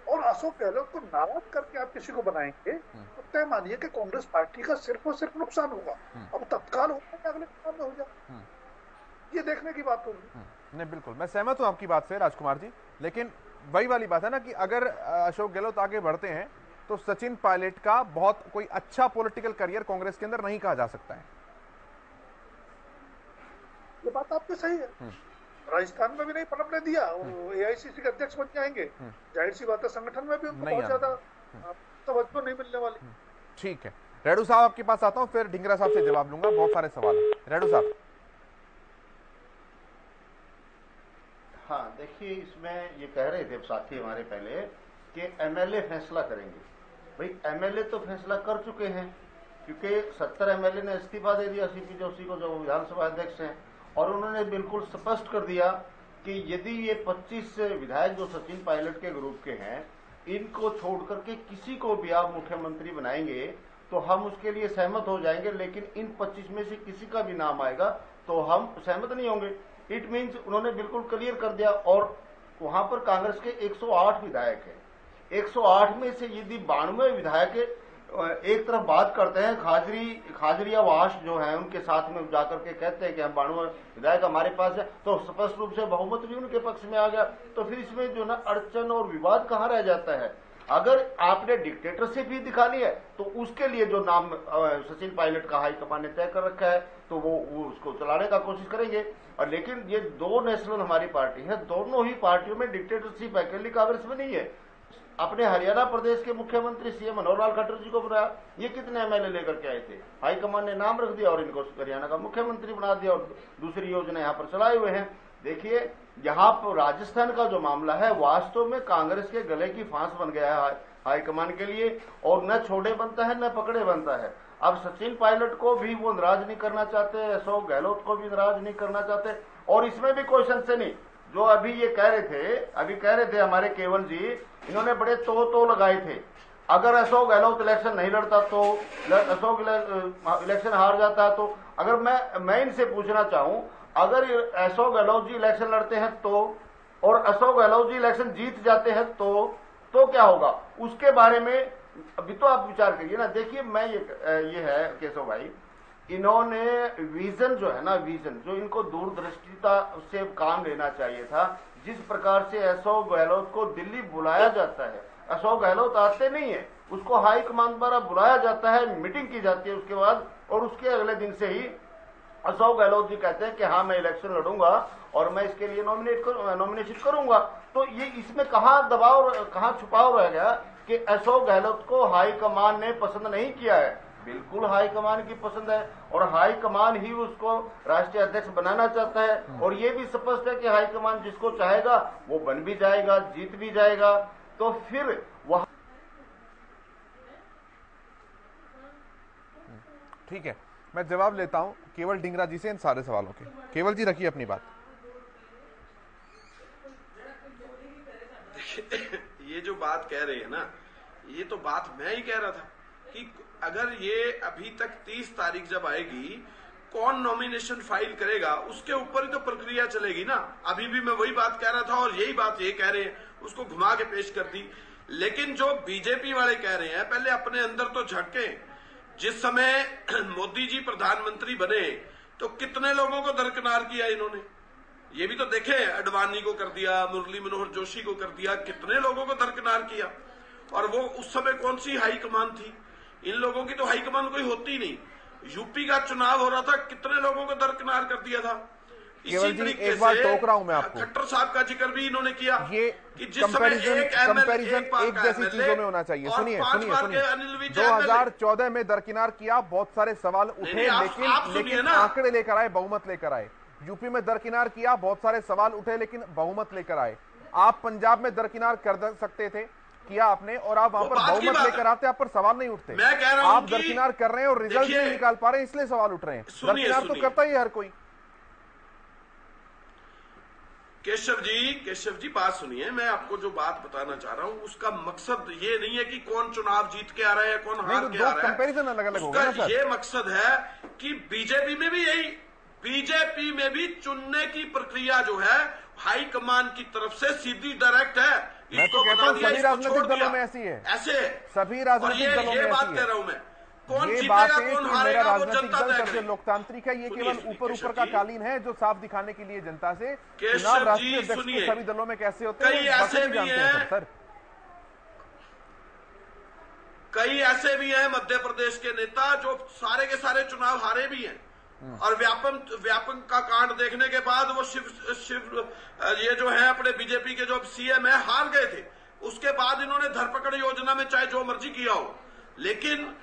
और अशोक गहलोत को नाराज करके आप किसी को बनाएंगे तो तय मानिए कि कांग्रेस पार्टी का सिर्फ और सिर्फ नुकसान होगा। अब तत्काल होगा कि अगले चुनाव में हो जाए, ये देखने की बात होगी। नहीं, बिल्कुल मैं सहमत हूं आपकी बात से राजकुमार जी, लेकिन वही वाली बात है ना कि अगर अशोक गहलोत आगे बढ़ते हैं तो सचिन पायलट का बहुत कोई अच्छा पॉलिटिकल करियर कांग्रेस के अंदर नहीं कहा जा सकता है। ये बात आपकी सही है। राजस्थान में भी नहीं पनपने दिया, और एआईसीसी के अध्यक्ष बन जाएंगे, जाहिर सी बात है संगठन में भी उनको बहुत ज्यादा तवज्जो नहीं मिलने वाली। ठीक है, रेडू साहब आपके पास आता हूं, फिर ढिंगरा साहब से जवाब लूंगा, बहुत सारे सवाल है। रेडू साहब। हाँ, देखिए, इसमें ये कह रहे थे साथी हमारे पहले कि एमएलए फैसला करेंगे। भाई एमएलए तो फैसला कर चुके हैं, क्योंकि 70 एमएलए ने इस्तीफा दे दिया सीपी जोशी को, जो विधानसभा अध्यक्ष हैं, और उन्होंने बिल्कुल स्पष्ट कर दिया कि यदि ये 25 विधायक जो सचिन पायलट के ग्रुप के हैं, इनको छोड़ करके किसी को भी आप मुख्यमंत्री बनाएंगे तो हम उसके लिए सहमत हो जाएंगे, लेकिन इन 25 में से किसी का भी नाम आएगा तो हम सहमत नहीं होंगे। इट मीन्स उन्होंने बिल्कुल क्लियर कर दिया। और वहां पर कांग्रेस के 108 विधायक हैं, 108 में से यदि 92 विधायक एक तरफ बात करते हैं, खाजरी आवास जो है उनके साथ में जाकर के कहते हैं कि हम 92 विधायक हमारे पास है, तो स्पष्ट रूप से बहुमत भी उनके पक्ष में आ गया। तो फिर इसमें जो ना अड़चन और विवाद कहाँ रह जाता है। अगर आपने डिक्टेटरशिप भी दिखानी है तो उसके लिए जो नाम सचिन पायलट का हाईकमान ने तय कर रखा है तो वो उसको चलाने का कोशिश करेंगे। और लेकिन ये दो नेशनल हमारी पार्टी है, दोनों ही पार्टियों में डिक्टेटरशिप अकेली कांग्रेस में नहीं है। अपने हरियाणा प्रदेश के मुख्यमंत्री सीएम मनोहर लाल खट्टर जी को बनाया, ये कितने एमएलए लेकर के आए थे, हाईकमान ने नाम रख दिया और इनको हरियाणा का मुख्यमंत्री बना दिया और दूसरी योजना यहाँ पर चलाए हुए हैं। देखिए, यहाँ पर राजस्थान का जो मामला है वास्तव में कांग्रेस के गले की फांस बन गया है हाईकमान के लिए, और न छोड़े बनता है न पकड़े बनता है। अब सचिन पायलट को भी वो नाराज नहीं करना चाहते, अशोक गहलोत को भी नाराज नहीं करना चाहते, और इसमें भी कोई संशय नहीं। जो अभी ये कह रहे थे हमारे केवल जी, इन्होंने बड़े तो लगाए थे अगर अशोक गहलोत इलेक्शन नहीं लड़ता तो अशोक इलेक्शन हार जाता है, तो अगर मैं इनसे पूछना चाहूं, अगर अशोक गहलोत जी इलेक्शन लड़ते हैं तो, और अशोक गहलोत जी इलेक्शन जीत जाते हैं तो क्या होगा, उसके बारे में अभी तो आप विचार करिए ना। देखिए, मैं ये है केशव भाई, इन्होंने विजन जो है ना, विजन जो इनको दूरदृष्टिता से काम लेना चाहिए था, जिस प्रकार से अशोक गहलोत को दिल्ली बुलाया जाता है, अशोक गहलोत आते नहीं है, उसको हाई कमान द्वारा बुलाया जाता है, मीटिंग की जाती है उसके बाद, और उसके अगले दिन से ही अशोक गहलोत जी कहते हैं कि हाँ मैं इलेक्शन लड़ूंगा और मैं इसके लिए नॉमिनेशन करूंगा। तो ये इसमें कहाँ दबाव, कहाँ छुपाव रह गया कि अशोक गहलोत को हाईकमान ने पसंद नहीं किया है। बिल्कुल हाईकमान की पसंद है, और हाईकमान ही उसको राष्ट्रीय अध्यक्ष बनाना चाहता है, और ये भी स्पष्ट है कि हाईकमान जिसको चाहेगा वो बन भी जाएगा, जीत भी जाएगा। तो फिर वह ठीक है, मैं जवाब लेता हूं केवल ढींगरा जी से इन सारे सवालों के। केवल जी रखिए अपनी बात। ये जो बात कह रहे हैं ना, ये तो बात मैं ही कह रहा था कि अगर ये अभी तक 30 तारीख जब आएगी, कौन नॉमिनेशन फाइल करेगा, उसके ऊपर ही तो प्रक्रिया चलेगी ना। अभी भी मैं वही बात कह रहा था और यही बात ये कह रहे हैं, उसको घुमा के पेश कर दी। लेकिन जो बीजेपी वाले कह रहे हैं, पहले अपने अंदर तो झटके। जिस समय मोदी जी प्रधानमंत्री बने तो कितने लोगों को दरकिनार किया इन्होंने, ये भी तो देखे। अडवाणी को कर दिया, मुरली मनोहर जोशी को कर दिया, कितने लोगों को दरकिनार किया। और वो उस समय कौन सी हाईकमान थी, इन लोगों की तो हाईकमान कोई होती नहीं। यूपी का चुनाव हो रहा था, कितने लोगों को दरकिनार कर दिया था। इसी तरीके से टोक रहा हूं मैं आपको, खट्टर साहब का जिक्र भी इन्होंने किया। ये कि जिस समय कंपैरिजन एक जैसी चीजों में होना चाहिए। सुनिए 2014 में दरकिनार किया, बहुत सारे सवाल उठे, लेकिन आंकड़े लेकर आए, बहुमत लेकर आए। यूपी में दरकिनार किया, बहुत सारे सवाल उठे, लेकिन बहुमत लेकर आए। आप पंजाब में दरकिनार कर सकते थे, किया आपने, और आप वहां पर बहुमत लेकर आते, आप पर सवाल नहीं उठते। मैं कह रहा हूं आप दरकिनार कर रहे हैं और रिजल्ट नहीं निकाल पा रहे हैं, इसलिए सवाल उठ रहे हैं। दरकिनार तो करता ही हर कोई। केशव जी बात सुनिए, मैं आपको जो बात बताना चाह रहा हूं उसका मकसद ये नहीं है कि कौन चुनाव जीत के आ रहा है, कौन हार के आ रहा है। कंपैरिजन अलग-अलग होगा ना सर। ये मकसद है कि बीजेपी में भी यही, बीजेपी में भी चुनने की प्रक्रिया जो है हाईकमान की तरफ से सीधी डायरेक्ट है। मैं तो कहता हूं सभी राजनीतिक दलों में ऐसी है, ऐसे सभी राजनीतिक दलों में बात कह रहा हूं मैं। कौन ये जीतेगा, बात है कौन कि हारेगा, मेरा वो राजनीतिक जनता दल तय सबसे करेगी। लोकतांत्रिक है, ये केवल ऊपर का कालीन है जो साफ दिखाने के लिए जनता से केशव चुनाव राष्ट्रीय जी अध्यक्ष के सभी दलों में कैसे होते हैं, कई ऐसे भी हैं सर। कई ऐसे भी हैं मध्य प्रदेश के नेता जो सारे के सारे चुनाव हारे भी हैं, और व्यापक का कांड देखने के बाद वो शिव ये जो है अपने बीजेपी के जो सीएम है हार गए थे। उसके बाद इन्होंने धरपकड़ योजना में चाहे जो मर्जी किया हो, लेकिन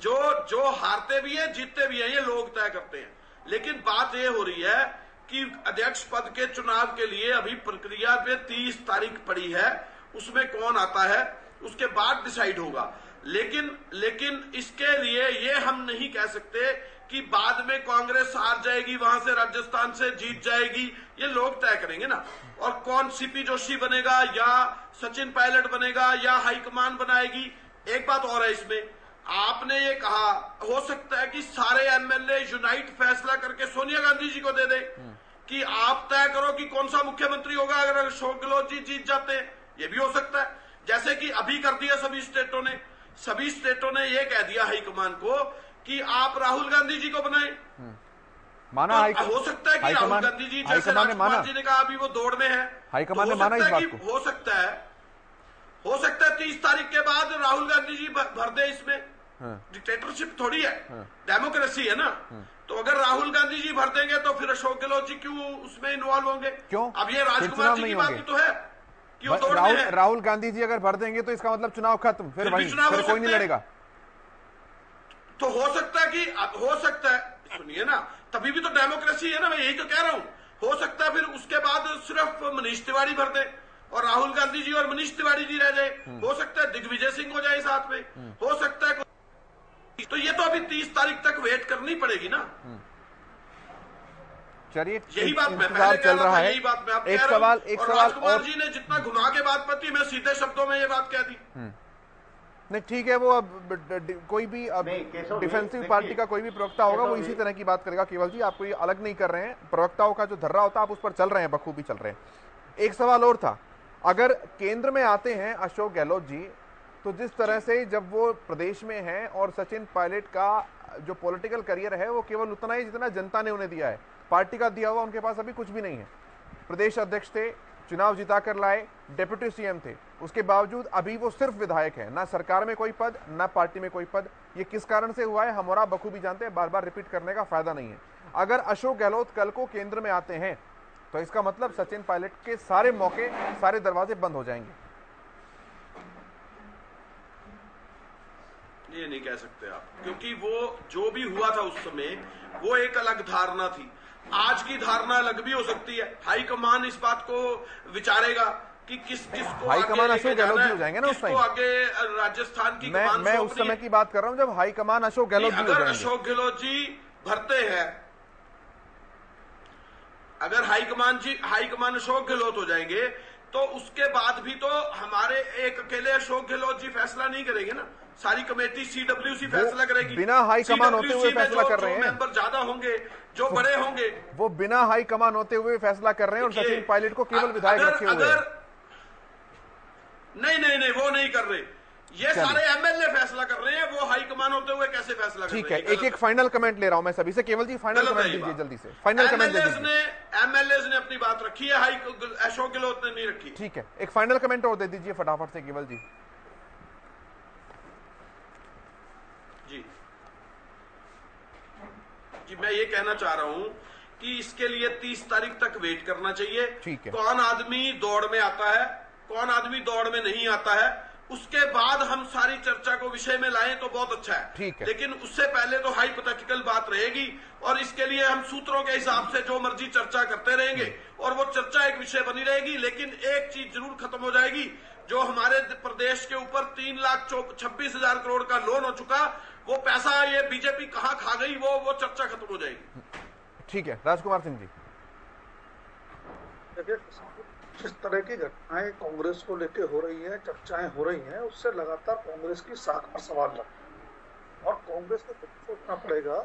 जो हारते भी है जीतते भी है ये लोग तय करते हैं। लेकिन बात ये हो रही है कि अध्यक्ष पद के चुनाव के लिए अभी प्रक्रिया पे 30 तारीख पड़ी है, उसमें कौन आता है उसके बाद डिसाइड होगा। लेकिन इसके लिए ये हम नहीं कह सकते कि बाद में कांग्रेस हार जाएगी, वहां से राजस्थान से जीत जाएगी, ये लोग तय करेंगे ना। और कौन सीपी जोशी बनेगा या सचिन पायलट बनेगा या हाईकमान बनाएगी। एक बात और है इसमें, आपने ये कहा हो सकता है कि सारे एमएलए यूनाइट फैसला करके सोनिया गांधी जी को दे दे कि आप तय करो कि कौन सा मुख्यमंत्री होगा अगर अशोक गहलोत जी जीत जाते हैं। ये भी हो सकता है, जैसे कि अभी कर दिया सभी स्टेटों ने ये कह दिया हाईकमान को कि आप राहुल गांधी जी को बनाए। माना तो हो सकता है कि राहुल गांधी जी जैसे राजकुमार जी ने कहा अभी वो दौड़ में है, हाईकमान ने माना इस बात को। हो सकता है 30 तारीख के बाद राहुल गांधी जी भर दे इसमें। डिक्टेटरशिप थोड़ी है, डेमोक्रेसी है ना। तो अगर राहुल गांधी जी भर देंगे तो फिर अशोक गहलोत जी क्यों उसमें इन्वॉल्व होंगे? क्यों? अब ये राजकुमार जी की बात भी तो है कि वो दौड़ में है। राहुल गांधी जी अगर भर देंगे तो इसका मतलब चुनाव खत्म, फिर कोई नहीं लड़ेगा। तो हो सकता है सुनिए ना, तभी भी तो डेमोक्रेसी है ना, मैं यही तो कह रहा हूं। हो सकता है फिर उसके बाद सिर्फ मनीष तिवारी भर दे और राहुल गांधी जी और मनीष तिवारी जी रह जाए। हो सकता है दिग्विजय सिंह हो जाए साथ में, हो सकता है। तो ये तो अभी 30 तारीख तक वेट करनी पड़ेगी ना। चलिए, यही बात मैं पहले कह रहा था, यही बात मैं अब कह रहा हूं। और राजकुमार जी ने जितना घुमा के बात पती, मैं सीधे शब्दों में ये बात कह दी। नहीं ठीक है, वो अब कोई भी अब डिफेंसिव पार्टी का कोई भी प्रवक्ता होगा वो इसी तरह की बात करेगा। केवल जी आपको ये अलग नहीं कर रहे हैं, प्रवक्ताओं का जो धर्रा होता है आप उस पर चल रहे हैं, बखूबी चल रहे हैं। एक सवाल और था, अगर केंद्र में आते हैं अशोक गहलोत जी, तो जिस तरह से जब वो प्रदेश में हैं और सचिन पायलट का जो पॉलिटिकल करियर है वो केवल उतना ही जितना जनता ने उन्हें दिया है, पार्टी का दिया हुआ उनके पास अभी कुछ भी नहीं है। प्रदेश अध्यक्ष थे, चुनाव जिता कर लाए, डिप्टी सीएम थे, उसके बावजूद अभी वो सिर्फ विधायक है, ना सरकार में कोई पद ना पार्टी में कोई पद। ये किस कारण से हुआ है हम और आप बखूबी जानते हैं, बार बार रिपीट करने का फायदा नहीं है। अगर अशोक गहलोत कल को केंद्र में आते हैं तो इसका मतलब सचिन पायलट के सारे मौके, सारे दरवाजे बंद हो जाएंगे। ये नहीं कह सकते आप, क्योंकि वो जो भी हुआ था उस समय वो एक अलग धारणा थी, आज की धारणा अलग भी हो सकती है। हाईकमान इस बात को विचारेगा कि किसको हाईकमान अशोक गहलोत जी हो जाएंगे ना उस टाइम, आगे राजस्थान की कमान मैं उस समय की बात कर रहा हूं जब हाईकमान अशोक गहलोत जी हो जाएंगे। अशोक गहलोत जी भरते हैं, अगर हाईकमान अशोक गहलोत हो जाएंगे तो उसके बाद भी तो हमारे एक अकेले अशोक गहलोत जी फैसला नहीं करेंगे ना, सारी कमेटी सीडब्ल्यूसी फैसला करेगी। बिना हाईकमान होते हुए फैसला कर रहे हैं, मेंबर ज्यादा होंगे, जो बड़े होंगे, वो बिना हाईकमान होते हुए फैसला कर रहे हैं और सचिन पायलट को केवल विधायक रखे हुए हैं। नहीं वो नहीं कर रहे, ये सारे एमएलए फैसला कर रहे हैं, वो हाईकमान होते हुए कैसे फैसला कर रहे हैं? ठीक है, एक फाइनल कमेंट ले रहा हूं मैं सभी से। केवल जी फाइनल कमेंट दीजिए जल्दी से, फाइनल कमेंट दीजिए। एमएलए ने अपनी बात रखी है, अशोक गहलोत ने नहीं रखी। ठीक है, एक फाइनल कमेंट और दे दीजिए फटाफट से केवल जी। जी मैं ये कहना चाह रहा हूं कि इसके लिए 30 तारीख तक वेट करना चाहिए। ठीक है, कौन आदमी दौड़ में आता है, कौन आदमी दौड़ में नहीं आता है, उसके बाद हम सारी चर्चा को विषय में लाएं तो बहुत अच्छा है। ठीक है, लेकिन उससे पहले तो हाइपोथेटिकल बात रहेगी और इसके लिए हम सूत्रों के हिसाब से जो मर्जी चर्चा करते रहेंगे और वो चर्चा एक विषय बनी रहेगी। लेकिन एक चीज जरूर खत्म हो जाएगी, जो हमारे प्रदेश के ऊपर 3,26,000 करोड़ का लोन हो चुका, वो पैसा ये बीजेपी कहां खा गई, वो चर्चा खत्म हो जाएगी। ठीक है, राजकुमार सिंह जी। देखिए, जिस तरह की घटनाएं कांग्रेस को लेके हो रही है, चर्चाएं हो रही हैं, उससे लगातार कांग्रेस की साख पर सवाल लग रहा है और कांग्रेस को सोचना पड़ेगा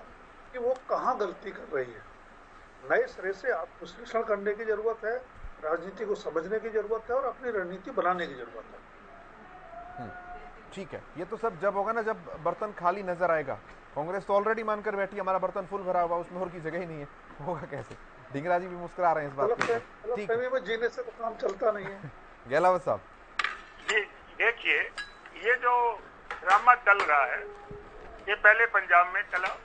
कि वो कहां गलती कर रही है। नए सिरे से आत्मविश्लेषण करने की जरूरत है, राजनीति को समझने की जरूरत है और अपनी रणनीति बनाने की जरूरत है। ठीक है, ये तो सब जब होगा ना जब बर्तन खाली नजर आएगा। कांग्रेस तो ऑलरेडी मानकर बैठी हमारा बर्तन फुल भरा हुआ, उसमें और की जगह ही नहीं है, होगा कैसे? ढींगरा जी भी मुस्कुरा रहे हैं इस बात पे। ठीक है, जीने से तो काम चलता नहीं है। गहलावत साहब जी देखिए, ये जो ड्रामा चल रहा है ये पहले पंजाब में चला,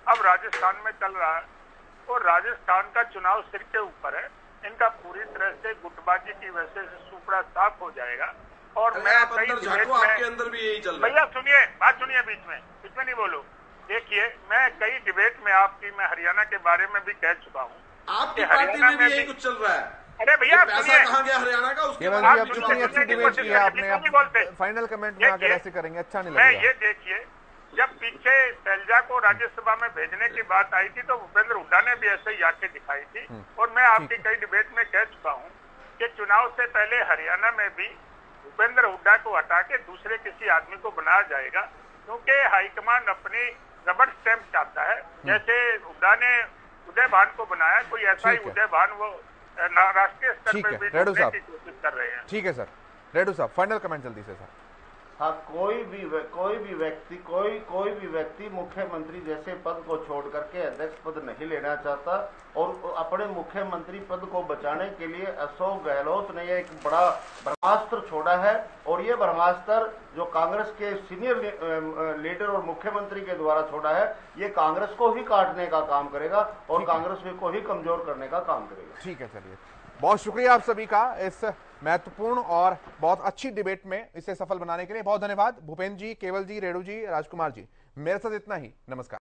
अब राजस्थान में चल रहा है और राजस्थान का चुनाव सिर के ऊपर है। इनका पूरी तरह से गुटबाजी की वजह से सुपड़ा साफ हो जाएगा। और मैं आपके अंदर भी यही चल रहा है। भैया सुनिए, बात सुनिए, बीच में नहीं बोलो। देखिए, मैं कई डिबेट में मैं हरियाणा के बारे में भी कह चुका हूँ, आपकी पार्टी में भी यही कुछ चल रहा है। अरे भैया पैसा कहाँ गया हरियाणा का, उसके बाद कितनी अच्छी डिबेट की आपने, फाइनल कमेंट में आकर ऐसे करेंगे अच्छा नहीं लगेगा। ये देखिए, जब पीछे शैलजा को राज्यसभा में भेजने की बात आई थी तो भूपेंद्र हुड्डा ने भी ऐसे ही आंखें दिखाई थी। और मैं आपकी कई डिबेट में कह चुका हूँ कि चुनाव से पहले हरियाणा में भी भूपेंद्र हुड्डा को हटा के दूसरे किसी आदमी को बनाया जाएगा, क्योंकि हाईकमान अपनी रबड़ स्टैंप चाहता है। जैसे हुड्डा ने उदय भान को बनाया, कोई ऐसा ही उदय भान वो राष्ट्रीय स्तर पर भी ढूंढने की कोशिश कर रहे हैं। ठीक है सर, रेडू साहब फाइनल कमेंट जल्दी से सर। हाँ, कोई भी व्यक्ति मुख्यमंत्री जैसे पद को छोड़ करके अध्यक्ष पद नहीं लेना चाहता और अपने मुख्यमंत्री पद को बचाने के लिए अशोक गहलोत ने एक बड़ा ब्रह्मास्त्र छोड़ा है और ये ब्रह्मास्त्र जो कांग्रेस के सीनियर लीडर और मुख्यमंत्री के द्वारा छोड़ा है, ये कांग्रेस को ही काटने का काम करेगा और कांग्रेस को ही कमजोर करने का काम करेगा। ठीक है, चलिए बहुत शुक्रिया आप सभी का इस महत्वपूर्ण और बहुत अच्छी डिबेट में इसे सफल बनाने के लिए। बहुत धन्यवाद भूपेंद्र जी, केवल जी, रेणु जी, राजकुमार जी। मेरे साथ इतना ही, नमस्कार।